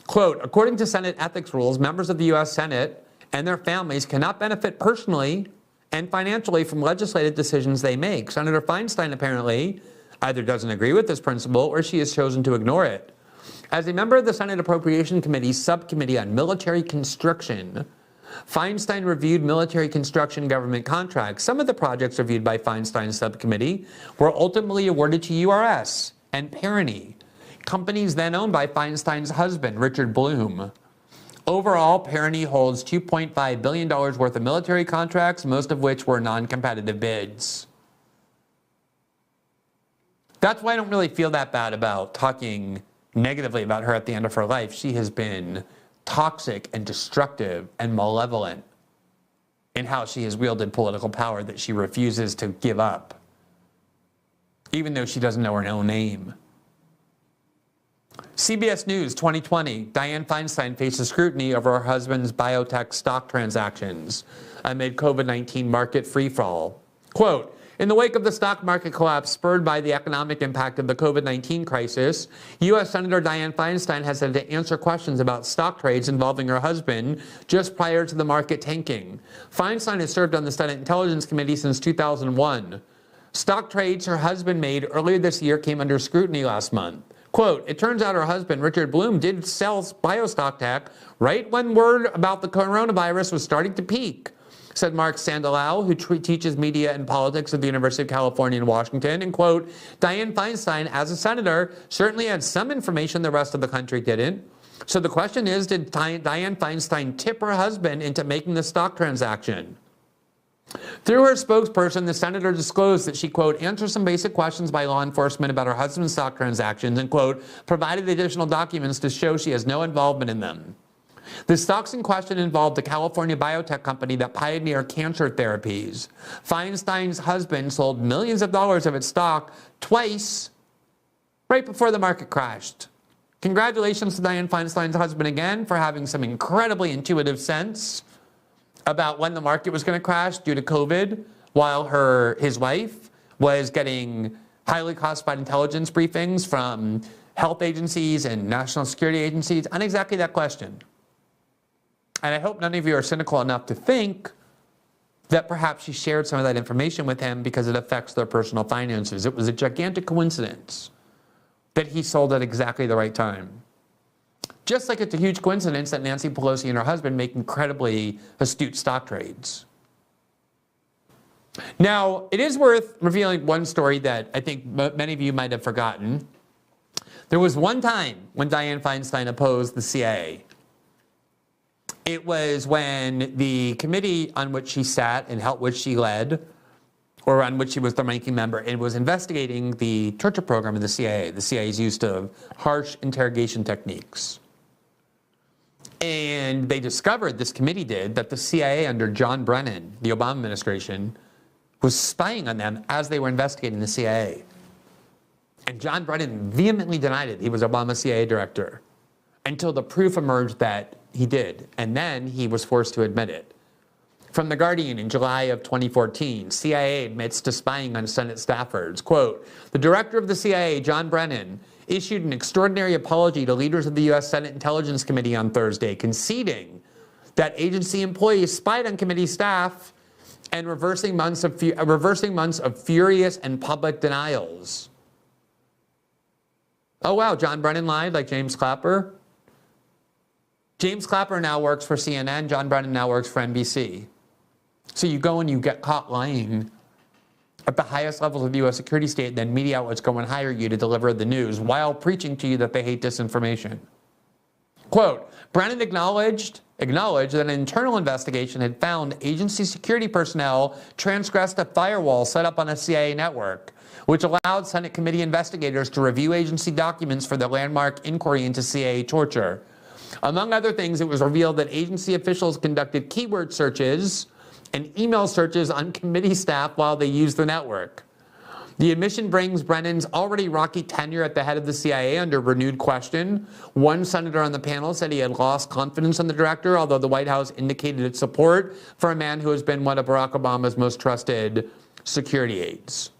Quote, according to Senate ethics rules, members of the U.S. Senate and their families cannot benefit personally and financially from legislative decisions they make. Senator Feinstein apparently either doesn't agree with this principle or she has chosen to ignore it. As a member of the Senate Appropriations Committee's subcommittee on military construction, Feinstein reviewed military construction government contracts. Some of the projects reviewed by Feinstein's subcommittee were ultimately awarded to URS and Peroni, companies then owned by Feinstein's husband, Richard Bloom. Overall, Peroni holds $2.5 billion worth of military contracts, most of which were non-competitive bids. That's why I don't really feel that bad about talking negatively about her at the end of her life. She has been toxic and destructive and malevolent in how she has wielded political power that she refuses to give up, even though she doesn't know her own name. CBS News 2020, Dianne Feinstein faces scrutiny over her husband's biotech stock transactions amid COVID-19 market freefall. Quote, in the wake of the stock market collapse spurred by the economic impact of the COVID-19 crisis, U.S. Senator Dianne Feinstein has had to answer questions about stock trades involving her husband just prior to the market tanking. Feinstein has served on the Senate Intelligence Committee since 2001. Stock trades her husband made earlier this year came under scrutiny last month. Quote, it turns out her husband, Richard Bloom, did sell biostock tech right when word about the coronavirus was starting to peak, said Mark Sandolau, who teaches media and politics at the University of California in Washington. And quote, Dianne Feinstein, as a senator, certainly had some information the rest of the country didn't. So the question is, did Dianne Feinstein tip her husband into making the stock transaction? Through her spokesperson, the senator disclosed that she, quote, answered some basic questions by law enforcement about her husband's stock transactions and, quote, provided additional documents to show she has no involvement in them. The stocks in question involved the California biotech company that pioneered cancer therapies. Feinstein's husband sold millions of dollars of its stock twice right before the market crashed. Congratulations to Dianne Feinstein's husband again for having some incredibly intuitive sense about when the market was going to crash due to COVID, while his wife was getting highly classified intelligence briefings from health agencies and national security agencies on exactly that question. And I hope none of you are cynical enough to think that perhaps she shared some of that information with him because it affects their personal finances. It was a gigantic coincidence that he sold at exactly the right time. Just like it's a huge coincidence that Nancy Pelosi and her husband make incredibly astute stock trades. Now, it is worth revealing one story that I think many of you might have forgotten. There was one time when Dianne Feinstein opposed the CIA. It was when the committee on which she sat and which she led, or on which she was the ranking member, it was investigating the torture program of the CIA, the CIA's use of harsh interrogation techniques. And they discovered, this committee did, that the CIA under John Brennan, the Obama administration, was spying on them as they were investigating the CIA. And John Brennan vehemently denied it. He was Obama's CIA director until the proof emerged that he did. And then he was forced to admit it. From The Guardian in July of 2014, CIA admits to spying on Senate staffers. Quote, the director of the CIA, John Brennan, issued an extraordinary apology to leaders of the U.S. Senate Intelligence Committee on Thursday, conceding that agency employees spied on committee staff and reversing months of furious and public denials. Oh, wow, John Brennan lied like James Clapper. James Clapper now works for CNN. John Brennan now works for NBC. So you go and you get caught lying at the highest levels of the U.S. security state, then media outlets go and hire you to deliver the news while preaching to you that they hate disinformation. Quote, Brennan acknowledged that an internal investigation had found agency security personnel transgressed a firewall set up on a CIA network, which allowed Senate committee investigators to review agency documents for the landmark inquiry into CIA torture. Among other things, it was revealed that agency officials conducted keyword searches and email searches on committee staff while they used the network. The admission brings Brennan's already rocky tenure at the head of the CIA under renewed question. One senator on the panel said he had lost confidence in the director, although the White House indicated its support for a man who has been one of Barack Obama's most trusted security aides.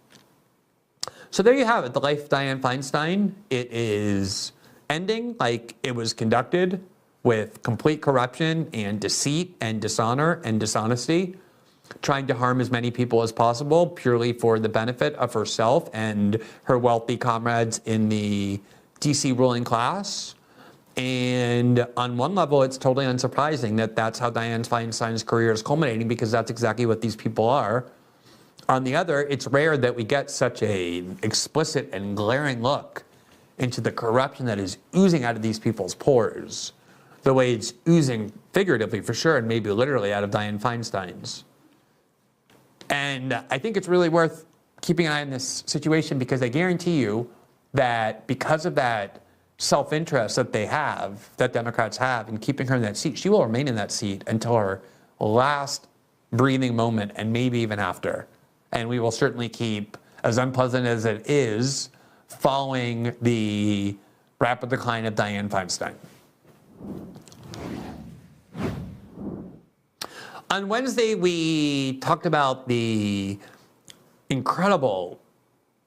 So there you have it, the life of Dianne Feinstein. It is ending like it was conducted, with complete corruption and deceit and dishonor and dishonesty, trying to harm as many people as possible purely for the benefit of herself and her wealthy comrades in the DC ruling class. And on one level, it's totally unsurprising that that's how Dianne Feinstein's career is culminating, because that's exactly what these people are. On the other, it's rare that we get such an explicit and glaring look into the corruption that is oozing out of these people's pores, the way it's oozing figuratively for sure, and maybe literally out of Dianne Feinstein's. And I think it's really worth keeping an eye on this situation, because I guarantee you that because of that self-interest that they have, that Democrats have in keeping her in that seat, she will remain in that seat until her last breathing moment, and maybe even after. And we will certainly keep, as unpleasant as it is, following the rapid decline of Dianne Feinstein. On Wednesday, we talked about the incredible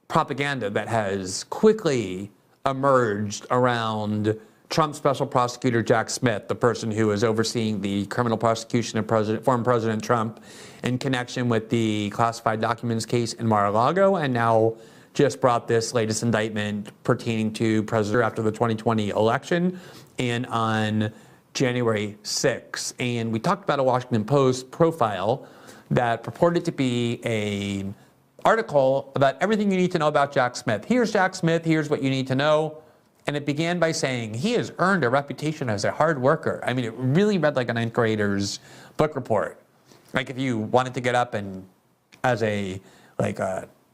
propaganda that has quickly emerged around Trump Special Prosecutor Jack Smith, the person who is overseeing the criminal prosecution of former President Trump in connection with the classified documents case in Mar-a-Lago, and now just brought this latest indictment pertaining to President after the 2020 election and on January 6th. And we talked about a Washington Post profile that purported to be an article about everything you need to know about Jack Smith. Here's Jack Smith, here's what you need to know. And it began by saying he has earned a reputation as a hard worker. I mean, it really read like a ninth grader's book report. Like if you wanted to get up and, as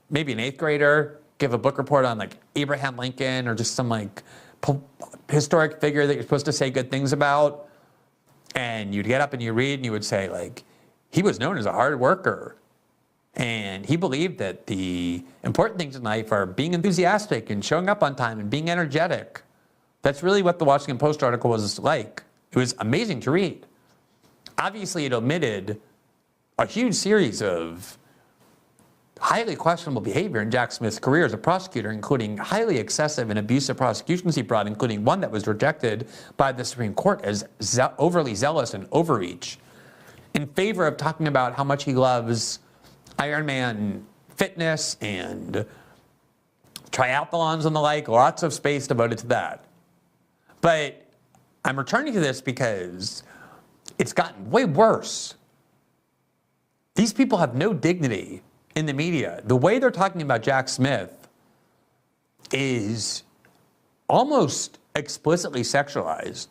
maybe an eighth grader, give a book report on like Abraham Lincoln or just some like historic figure that you're supposed to say good things about, and you'd get up and you read and you would say like, he was known as a hard worker, and he believed that the important things in life are being enthusiastic and showing up on time and being energetic. That's really what the Washington Post article was like. It was amazing to read. Obviously, it omitted a huge series of highly questionable behavior in Jack Smith's career as a prosecutor, including highly excessive and abusive prosecutions he brought, including one that was rejected by the Supreme Court as overly zealous and overreach, in favor of talking about how much he loves Ironman fitness and triathlons and the like, lots of space devoted to that. But I'm returning to this because it's gotten way worse. These people have no dignity in the media. The way they're talking about Jack Smith is almost explicitly sexualized.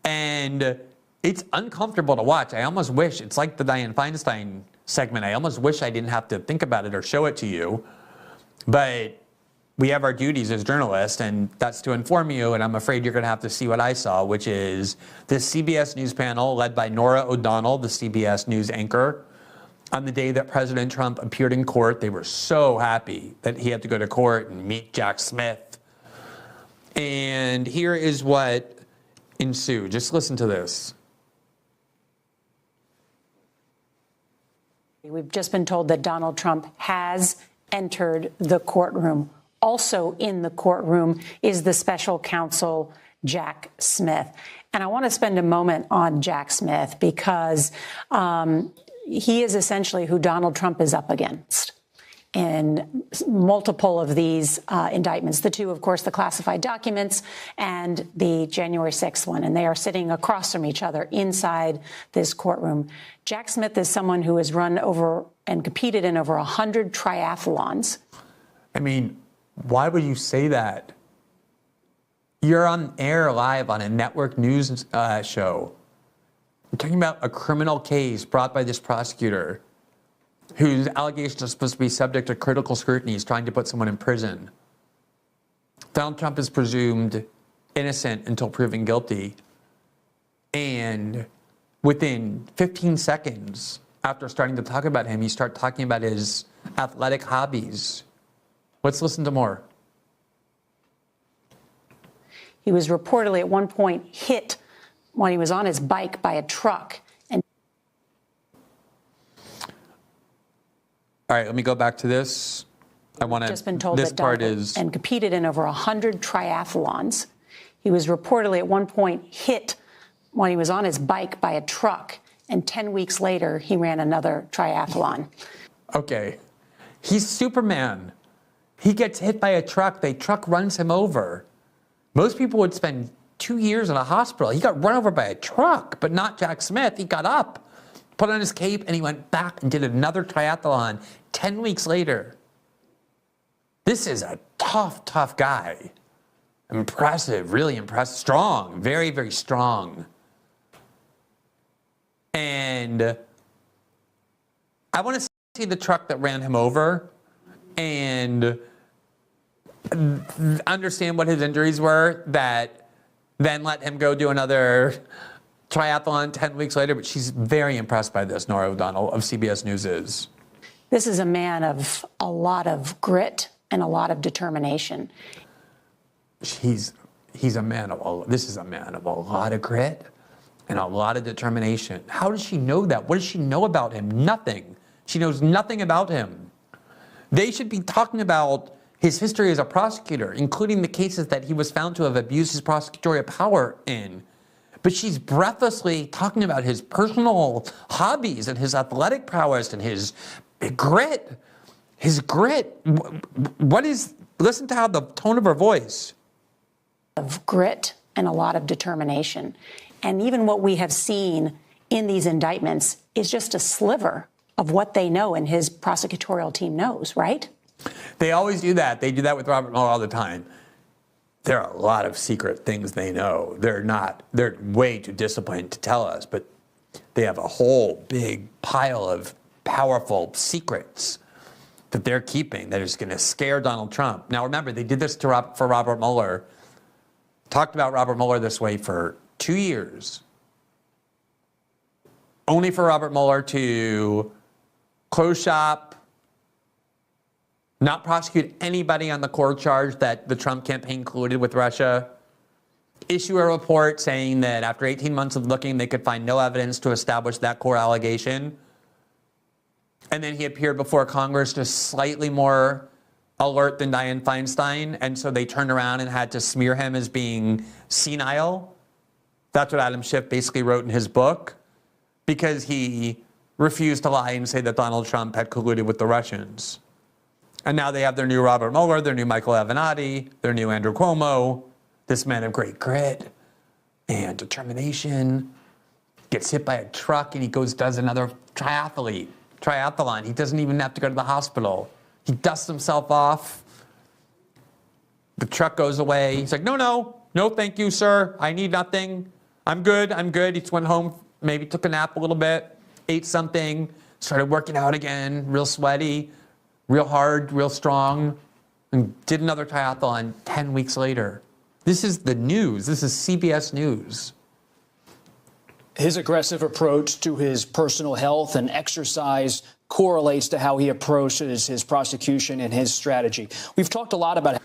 And it's uncomfortable to watch. I almost wish, it's like the Dianne Feinstein segment, I almost wish I didn't have to think about it or show it to you. But we have our duties as journalists, and that's to inform you, and I'm afraid you're going to have to see what I saw, which is this CBS News panel led by Norah O'Donnell, the CBS News anchor. On the day that President Trump appeared in court, they were so happy that he had to go to court and meet Jack Smith. And here is what ensued. Just listen to this. We've just been told that Donald Trump has entered the courtroom. Also in the courtroom is the special counsel, Jack Smith. And I want to spend a moment on Jack Smith because he is essentially who Donald Trump is up against in multiple of these indictments. The two, of course, the classified documents and the January 6th one. And they are sitting across from each other inside this courtroom. Jack Smith is someone who has run over and competed in over 100 triathlons. I mean, why would you say that? You're on air live on a network news show. We're talking about a criminal case brought by this prosecutor whose allegations are supposed to be subject to critical scrutiny. He's trying to put someone in prison. Donald Trump is presumed innocent until proven guilty. And within 15 seconds after starting to talk about him, you start talking about his athletic hobbies. Let's listen to more. He was reportedly at one point hit when he was on his bike by a truck. And all right, let me go back to this. I want to. Just been told this that part Donald is and competed in over 100 triathlons. He was reportedly at one point hit when he was on his bike by a truck, and 10 weeks later he ran another triathlon. Okay, he's Superman. He gets hit by a truck. The truck runs him over. Most people would spend 2 years in a hospital. He got run over by a truck, but not Jack Smith. He got up, put on his cape, and he went back and did another triathlon 10 weeks later. This is a tough, tough guy. Impressive, really impressive, strong, very, very strong. And I want to see the truck that ran him over and understand what his injuries were that then let him go do another triathlon 10 weeks later. But she's very impressed by this, Norah O'Donnell of CBS News is. This is a man of a lot of grit and a lot of determination. He's a man of this is a man of a lot of grit and a lot of determination. How does she know that? What does she know about him? Nothing. She knows nothing about him. They should be talking about his history as a prosecutor, including the cases that he was found to have abused his prosecutorial power in. But she's breathlessly talking about his personal hobbies and his athletic prowess and his grit. His grit. What is, listen to how the tone of her voice. Of grit and a lot of determination. And even what we have seen in these indictments is just a sliver of what they know and his prosecutorial team knows, right? They always do that. They do that with Robert Mueller all the time. There are a lot of secret things they know. They're way too disciplined to tell us, but they have a whole big pile of powerful secrets that they're keeping that is going to scare Donald Trump. Now, remember, they did this for Robert Mueller, talked about Robert Mueller this way for 2 years, only for Robert Mueller to close shop, not prosecute anybody on the core charge that the Trump campaign colluded with Russia, issue a report saying that after 18 months of looking, they could find no evidence to establish that core allegation. And then he appeared before Congress just slightly more alert than Dianne Feinstein. And so they turned around and had to smear him as being senile. That's what Adam Schiff basically wrote in his book, because he refused to lie and say that Donald Trump had colluded with the Russians. And now they have their new Robert Mueller, their new Michael Avenatti, their new Andrew Cuomo, this man of great grit and determination, gets hit by a truck and he does another triathlon. He doesn't even have to go to the hospital. He dusts himself off. The truck goes away. He's like, no, thank you, sir. I need nothing. I'm good. He just went home, maybe took a nap a little bit, ate something, started working out again, real sweaty, real hard, real strong, and did another triathlon 10 weeks later. This is the news. This is CBS News. His aggressive approach to his personal health and exercise correlates to how he approaches his prosecution and his strategy. We've talked a lot about.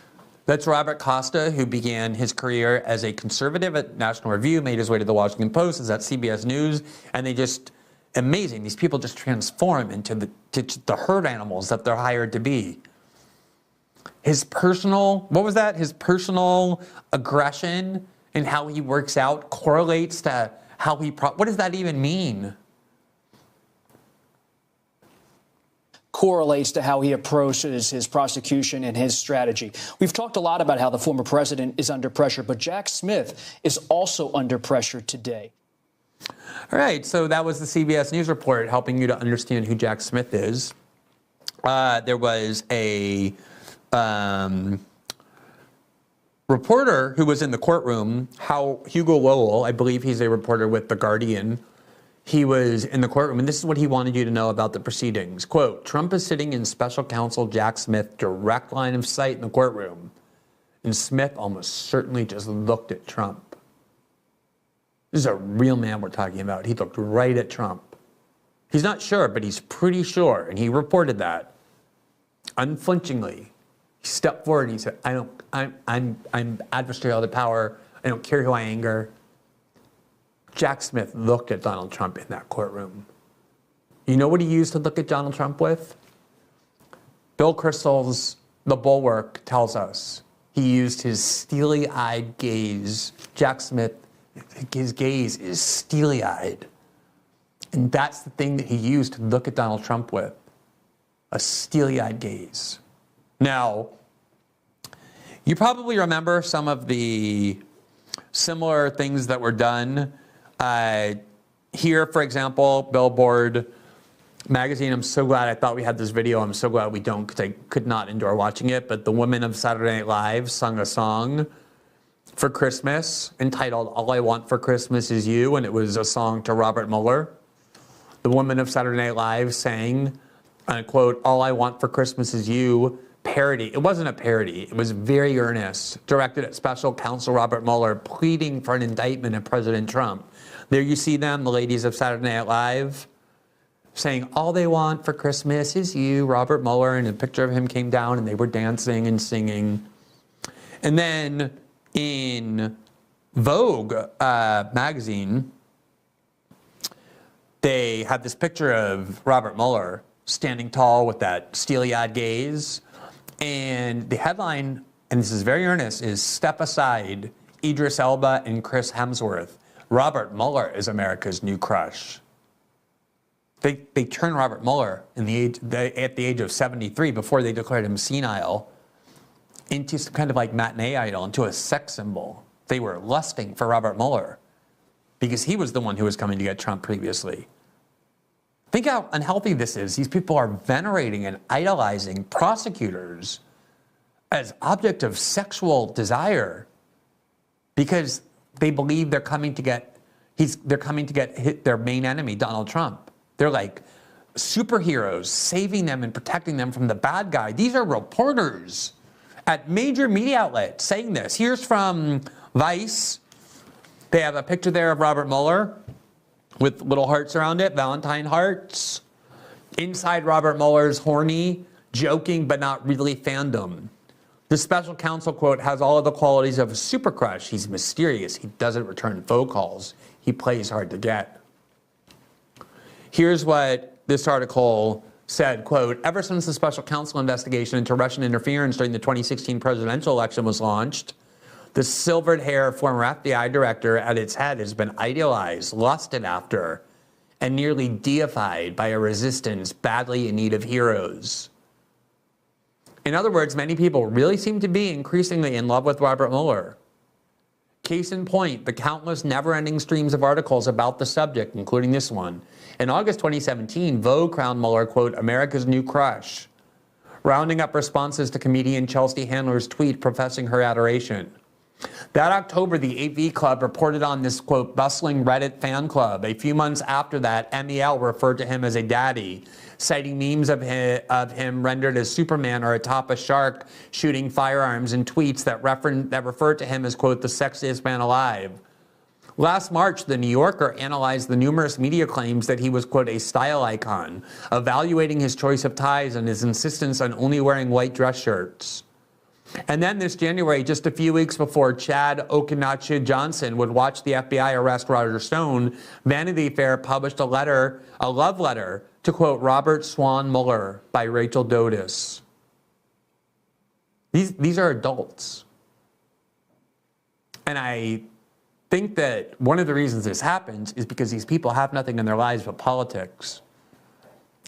That's Robert Costa, who began his career as a conservative at National Review, made his way to the Washington Post, is at CBS News, and they just, amazing. These people just transform into the herd animals that they're hired to be. His personal, what was that? His personal aggression and how he works out correlates to how he, what does that even mean? Correlates to how he approaches his prosecution and his strategy. We've talked a lot about how the former president is under pressure, but Jack Smith is also under pressure today. All right, so that was the CBS News report helping you to understand who Jack Smith is. There was a reporter who was in the courtroom, Hugo Lowell, I believe he's a reporter with The Guardian. He was in the courtroom, and this is what he wanted you to know about the proceedings. Quote, Trump is sitting in special counsel Jack Smith's direct line of sight in the courtroom, and Smith almost certainly just looked at Trump. This is a real man we're talking about. He looked right at Trump. He's not sure, but he's pretty sure, and he reported that unflinchingly. He stepped forward and he said, I'm adversarial to power. I don't care who I anger. Jack Smith looked at Donald Trump in that courtroom. You know what he used to look at Donald Trump with? Bill Kristol's The Bulwark tells us he used his steely-eyed gaze. Jack Smith, his gaze is steely-eyed. And that's the thing that he used to look at Donald Trump with, a steely-eyed gaze. Now, you probably remember some of the similar things that were done. Here, for example, Billboard magazine, I'm so glad I thought we had this video. I'm so glad we don't, because I could not endure watching it. But the women of Saturday Night Live sung a song for Christmas entitled All I Want for Christmas Is You, and it was a song to Robert Mueller. The women of Saturday Night Live sang, quote, All I Want for Christmas Is You, parody. It wasn't a parody. It was very earnest, directed at special counsel Robert Mueller, pleading for an indictment of President Trump. There you see them, the ladies of Saturday Night Live, saying, all they want for Christmas is you, Robert Mueller, and a picture of him came down, and they were dancing and singing. And then in Vogue magazine, they had this picture of Robert Mueller standing tall with that steely-eyed gaze. And the headline, and this is very earnest, is Step Aside, Idris Elba and Chris Hemsworth. Robert Mueller is America's new crush. They turned Robert Mueller at the age of 73, before they declared him senile, into some kind of like matinee idol, into a sex symbol. They were lusting for Robert Mueller because he was the one who was coming to get Trump previously. Think how unhealthy this is. These people are venerating and idolizing prosecutors as object of sexual desire because they believe they're coming to get their main enemy, Donald Trump. They're like superheroes, saving them and protecting them from the bad guy. These are reporters at major media outlets saying this. Here's from Vice. They have a picture there of Robert Mueller with little hearts around it, Valentine hearts. Inside Robert Mueller's horny, joking, but not really fandom. The special counsel, quote, has all of the qualities of a super crush. He's mysterious. He doesn't return phone calls. He plays hard to get. Here's what this article said, quote, ever since the special counsel investigation into Russian interference during the 2016 presidential election was launched, the silvered-haired former FBI director at its head has been idealized, lusted after, and nearly deified by a resistance badly in need of heroes. In other words, many people really seem to be increasingly in love with Robert Mueller. Case in point, the countless never-ending streams of articles about the subject, including this one. In August 2017, Vogue crowned Mueller, quote, America's new crush, rounding up responses to comedian Chelsea Handler's tweet professing her adoration. That October, the AV Club reported on this, quote, bustling Reddit fan club. A few months after that, MEL referred to him as a daddy, citing memes of him rendered as Superman or atop a shark shooting firearms and tweets that referred to him as, quote, the sexiest man alive. Last March, The New Yorker analyzed the numerous media claims that he was, quote, a style icon, evaluating his choice of ties and his insistence on only wearing white dress shirts. And then this January, just a few weeks before Chad Okonachi Johnson would watch the FBI arrest Roger Stone, Vanity Fair published a love letter to, quote, Robert Swan Mueller by Rachel Dodis. These are adults. And I think that one of the reasons this happens is because these people have nothing in their lives but politics.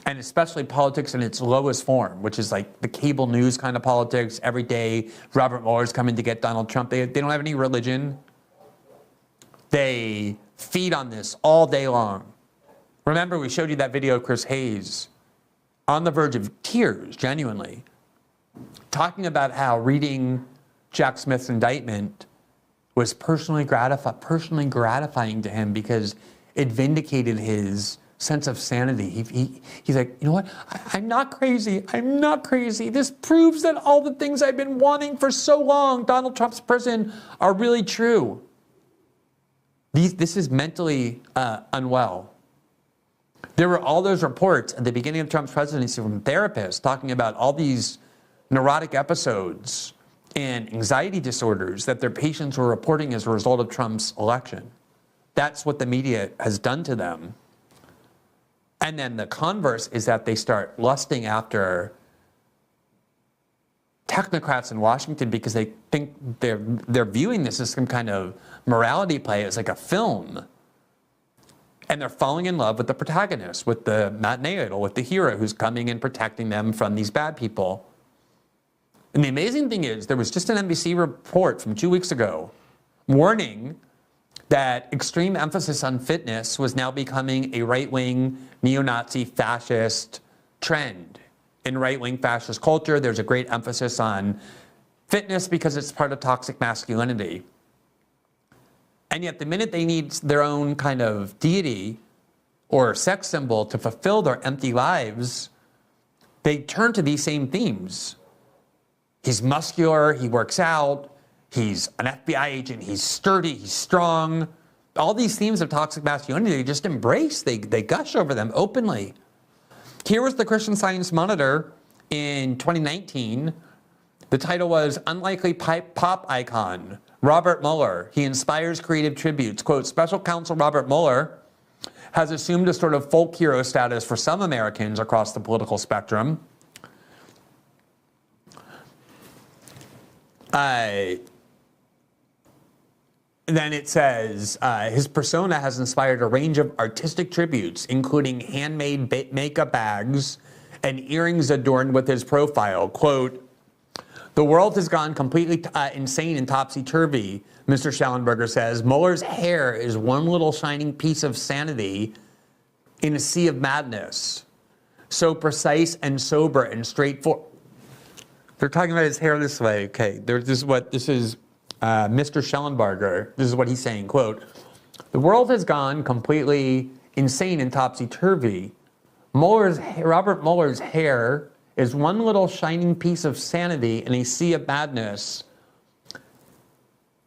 And especially politics in its lowest form, which is like the cable news kind of politics. Every day, Robert Mueller's coming to get Donald Trump. They don't have any religion. They feed on this all day long. Remember, we showed you that video of Chris Hayes on the verge of tears, genuinely, talking about how reading Jack Smith's indictment was personally gratifying to him because it vindicated his sense of sanity. He's like, you know what? I'm not crazy. I'm not crazy. This proves that all the things I've been wanting for so long, Donald Trump's prison, are really true. This is mentally unwell. There were all those reports at the beginning of Trump's presidency from therapists talking about all these neurotic episodes and anxiety disorders that their patients were reporting as a result of Trump's election. That's what the media has done to them. And then the converse is that they start lusting after technocrats in Washington because they think they're viewing this as some kind of morality play, as like a film. And they're falling in love with the protagonist, with the matinee idol, with the hero who's coming and protecting them from these bad people. And the amazing thing is, there was just an NBC report from 2 weeks ago warning that extreme emphasis on fitness was now becoming a right-wing, neo-Nazi, fascist trend. In right-wing fascist culture, there's a great emphasis on fitness because it's part of toxic masculinity. And yet the minute they need their own kind of deity or sex symbol to fulfill their empty lives, they turn to these same themes. He's muscular, he works out, he's an FBI agent, he's sturdy, he's strong. All these themes of toxic masculinity, they just embrace, they gush over them openly. Here was the Christian Science Monitor in 2019. The title was Unlikely Pop Icon, Robert Mueller. He inspires creative tributes. Quote, Special Counsel Robert Mueller has assumed a sort of folk hero status for some Americans across the political spectrum. Then it says, his persona has inspired a range of artistic tributes, including handmade makeup bags and earrings adorned with his profile. Quote, the world has gone completely insane and topsy-turvy, Mr. Schellenberger says. Mueller's hair is one little shining piece of sanity in a sea of madness. So precise and sober and straightforward. They're talking about his hair this way. Okay, this is Mr. Schellenberger. This is what he's saying, quote, the world has gone completely insane and topsy-turvy. Robert Mueller's hair is one little shining piece of sanity in a sea of madness.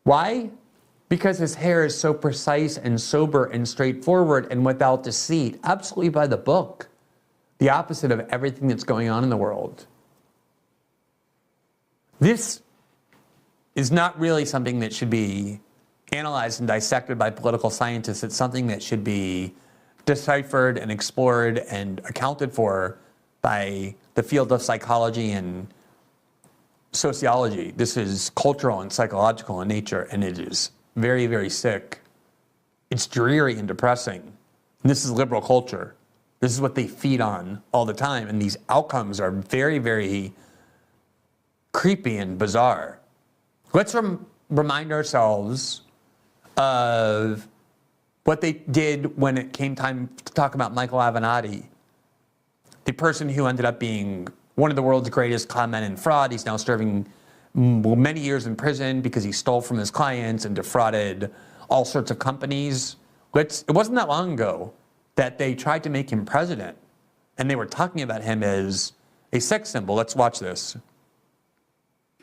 Why? Because his hair is so precise and sober and straightforward and without deceit, absolutely by the book. The opposite of everything that's going on in the world. This is not really something that should be analyzed and dissected by political scientists. It's something that should be deciphered and explored and accounted for by the field of psychology and sociology. This is cultural and psychological in nature, and it is very, very sick. It's dreary and depressing. And this is liberal culture. This is what they feed on all the time, and these outcomes are very, very creepy and bizarre. Let's remind ourselves of what they did when it came time to talk about Michael Avenatti, the person who ended up being one of the world's greatest con men in fraud. He's now serving many years in prison because he stole from his clients and defrauded all sorts of companies. It wasn't that long ago that they tried to make him president, and they were talking about him as a sex symbol. Let's watch this.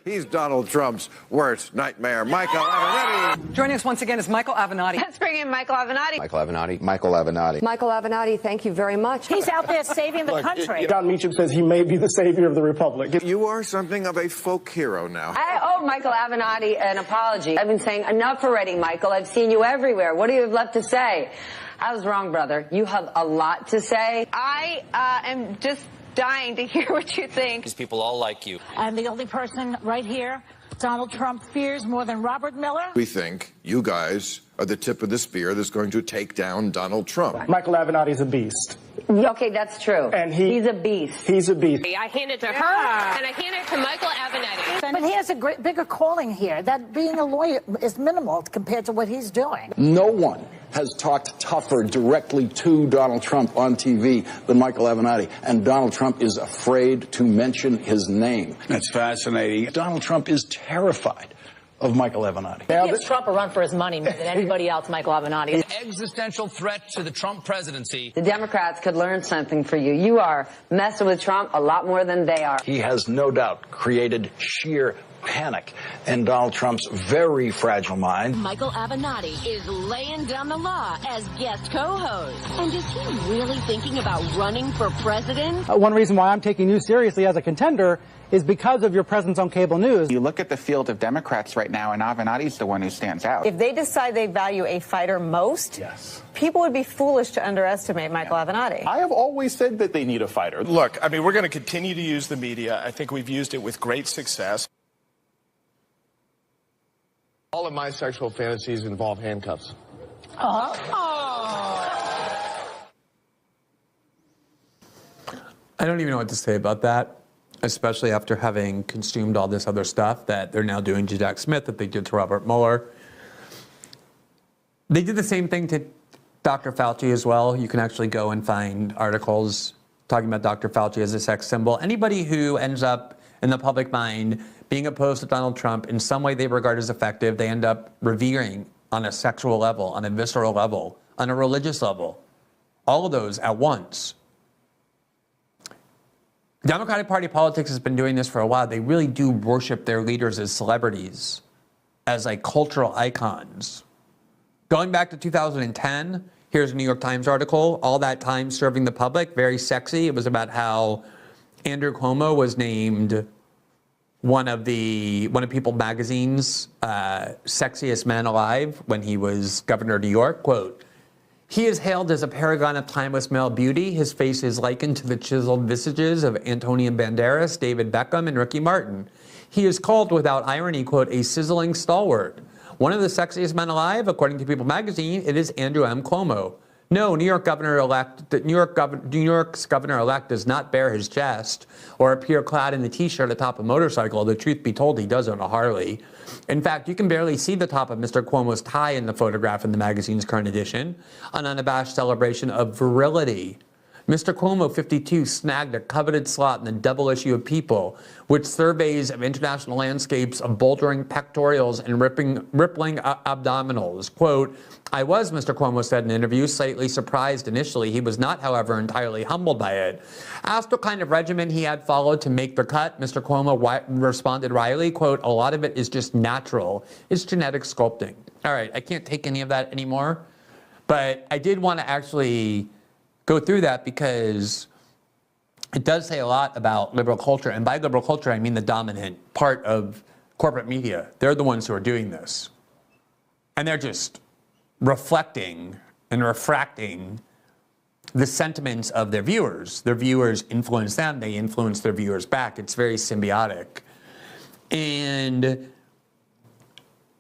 He's Donald Trump's worst nightmare. Michael Avenatti. Joining us once again is Michael Avenatti. Let's bring in Michael Avenatti. Michael Avenatti. Michael Avenatti. Michael Avenatti, thank you very much. He's out there saving the country. Don Meacham says he may be the savior of the republic. You are something of a folk hero now. I owe Michael Avenatti an apology. I've been saying enough already, Michael. I've seen you everywhere. What do you have left to say? I was wrong, brother. You have a lot to say. I am just dying to hear what you think. These people all like you. And the only person right here Donald Trump fears more than Robert Miller? We think you guys are the tip of the spear that's going to take down Donald Trump. Michael Avenatti's a beast. Okay, that's true. And he's a beast. He's a beast. I hand it to her, and I hand it to Michael Avenatti. But he has a bigger calling here. That being a lawyer is minimal compared to what he's doing. No one has talked tougher directly to Donald Trump on TV than Michael Avenatti. And Donald Trump is afraid to mention his name. That's fascinating. Donald Trump is terrified of Michael Avenatti. He gives Trump a run for his money more than anybody else, Michael Avenatti. An existential threat to the Trump presidency. The Democrats could learn something for you. You are messing with Trump a lot more than they are. He has no doubt created sheer panic in Donald Trump's very fragile mind. Michael Avenatti is laying down the law as guest co-host. And is he really thinking about running for president? One reason why I'm taking you seriously as a contender is because of your presence on cable news. You look at the field of Democrats right now, and Avenatti's the one who stands out. If they decide they value a fighter most, people would be foolish to underestimate Michael Avenatti. I have always said that they need a fighter. Look, I mean, we're going to continue to use the media. I think we've used it with great success. All of my sexual fantasies involve handcuffs. I don't even know what to say about that, especially after having consumed all this other stuff that they're now doing to Jack Smith, that they did to Robert Mueller. They did the same thing to Dr. Fauci as well. You can actually go and find articles talking about Dr. Fauci as a sex symbol. Anybody who ends up in the public mind being opposed to Donald Trump in some way they regard as effective, they end up revering on a sexual level, on a visceral level, on a religious level. All of those at once. Democratic Party politics has been doing this for a while. They really do worship their leaders as celebrities, as like cultural icons. Going back to 2010, here's a New York Times article, All That Time Serving the Public, very sexy. It was about how Andrew Cuomo was named one of People magazine's sexiest men alive when he was governor of New York. Quote, he is hailed as a paragon of timeless male beauty. His face is likened to the chiseled visages of Antonio Banderas, David Beckham, and Ricky Martin. He is called, without irony, quote, a sizzling stalwart. One of the sexiest men alive, according to People magazine, it is Andrew M. Cuomo. No, New York's governor-elect does not bare his chest or appear clad in a T-shirt atop a motorcycle. The truth be told, he does own a Harley. In fact, you can barely see the top of Mr. Cuomo's tie in the photograph in the magazine's current edition, an unabashed celebration of virility. Mr. Cuomo, 52, snagged a coveted slot in the double issue of People, which surveys of international landscapes of bouldering pectorials and rippling abdominals. Quote, I was, Mr. Cuomo said in an interview, slightly surprised initially. He was not, however, entirely humbled by it. Asked what kind of regimen he had followed to make the cut, Mr. Cuomo responded wryly, quote, a lot of it is just natural. It's genetic sculpting. All right, I can't take any of that anymore, but I did want to actually go through that because it does say a lot about liberal culture. And by liberal culture, I mean the dominant part of corporate media. They're the ones who are doing this. And they're just reflecting and refracting the sentiments of their viewers. Their viewers influence them. They influence their viewers back. It's very symbiotic. And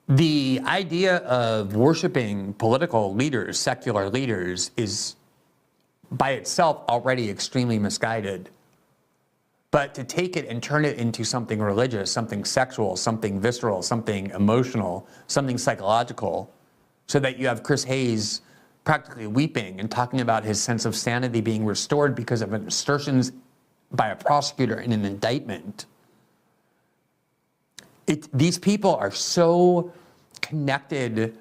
the idea of worshiping political leaders, secular leaders, is by itself already extremely misguided. But to take it and turn it into something religious, something sexual, something visceral, something emotional, something psychological, so that you have Chris Hayes practically weeping and talking about his sense of sanity being restored because of assertions by a prosecutor in an indictment. These people are so connected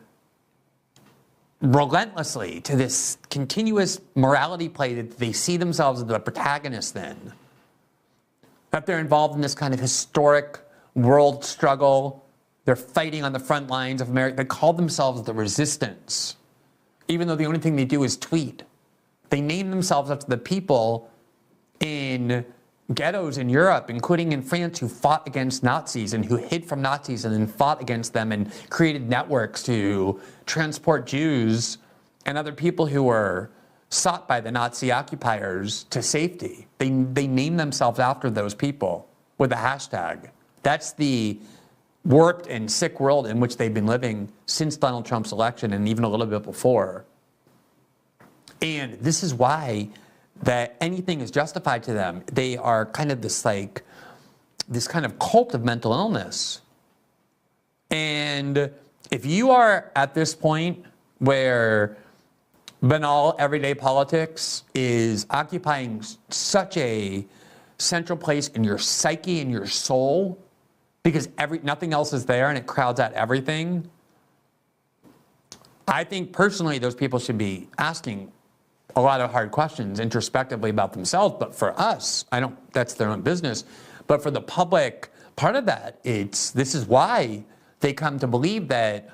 relentlessly to this continuous morality play that they see themselves as the protagonists then. That they're involved in this kind of historic world struggle. They're fighting on the front lines of America. They call themselves the resistance, even though the only thing they do is tweet. They name themselves after the people in ghettos in Europe, including in France, who fought against Nazis and who hid from Nazis and then fought against them and created networks to transport Jews and other people who were sought by the Nazi occupiers to safety. They name themselves after those people with a hashtag. That's the warped and sick world in which they've been living since Donald Trump's election and even a little bit before. And this is why that anything is justified to them. They are kind of this kind of cult of mental illness. And if you are at this point where banal everyday politics is occupying such a central place in your psyche and your soul because nothing else is there and it crowds out everything, I think personally those people should be asking a lot of hard questions introspectively about themselves. But for us, that's their own business. But for the public, part of that, this is why they come to believe that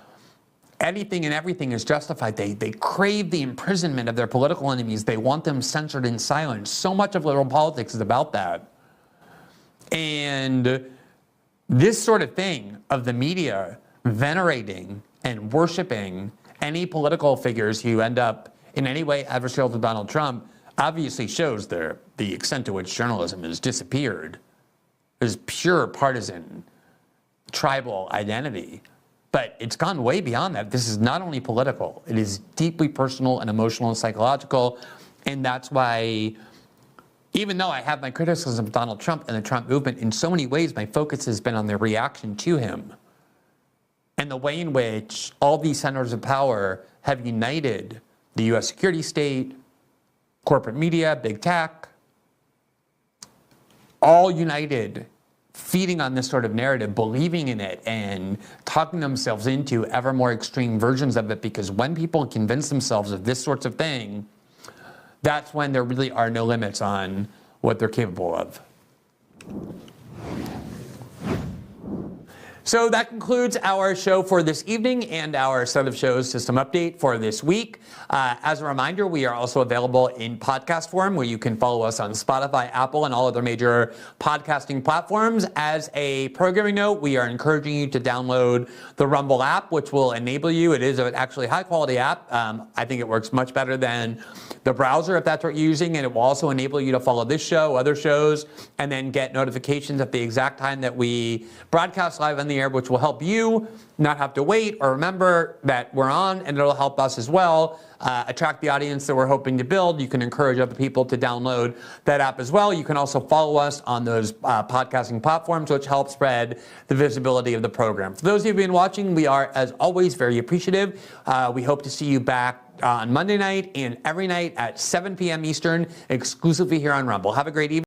anything and everything is justified. They crave the imprisonment of their political enemies. They want them censored and silenced. So much of liberal politics is about that. And this sort of thing of the media venerating and worshiping any political figures who end up in any way adversarial to Donald Trump obviously shows the extent to which journalism has disappeared. There's pure partisan, tribal identity. But it's gone way beyond that. This is not only political, it is deeply personal and emotional and psychological. And that's why, even though I have my criticism of Donald Trump and the Trump movement, in so many ways, my focus has been on their reaction to him and the way in which all these centers of power have united the U.S. security state, corporate media, big tech, all united, feeding on this sort of narrative, believing in it, and talking themselves into ever more extreme versions of it, because when people convince themselves of this sorts of thing, that's when there really are no limits on what they're capable of. So that concludes our show for this evening and our set of shows system update for this week. As a reminder, we are also available in podcast form where you can follow us on Spotify, Apple, and all other major podcasting platforms. As a programming note, we are encouraging you to download the Rumble app, which will enable you. It is an actually high-quality app. I think it works much better than the browser if that's what you're using, and it will also enable you to follow this show, other shows, and then get notifications at the exact time that we broadcast live on the air, which will help you not have to wait or remember that we're on, and it'll help us as well attract the audience that we're hoping to build. You can encourage other people to download that app as well. You can also follow us on those podcasting platforms, which help spread the visibility of the program. For those of you who've been watching, we are, as always, very appreciative. We hope to see you back on Monday night and every night at 7 p.m. Eastern, exclusively here on Rumble. Have a great evening.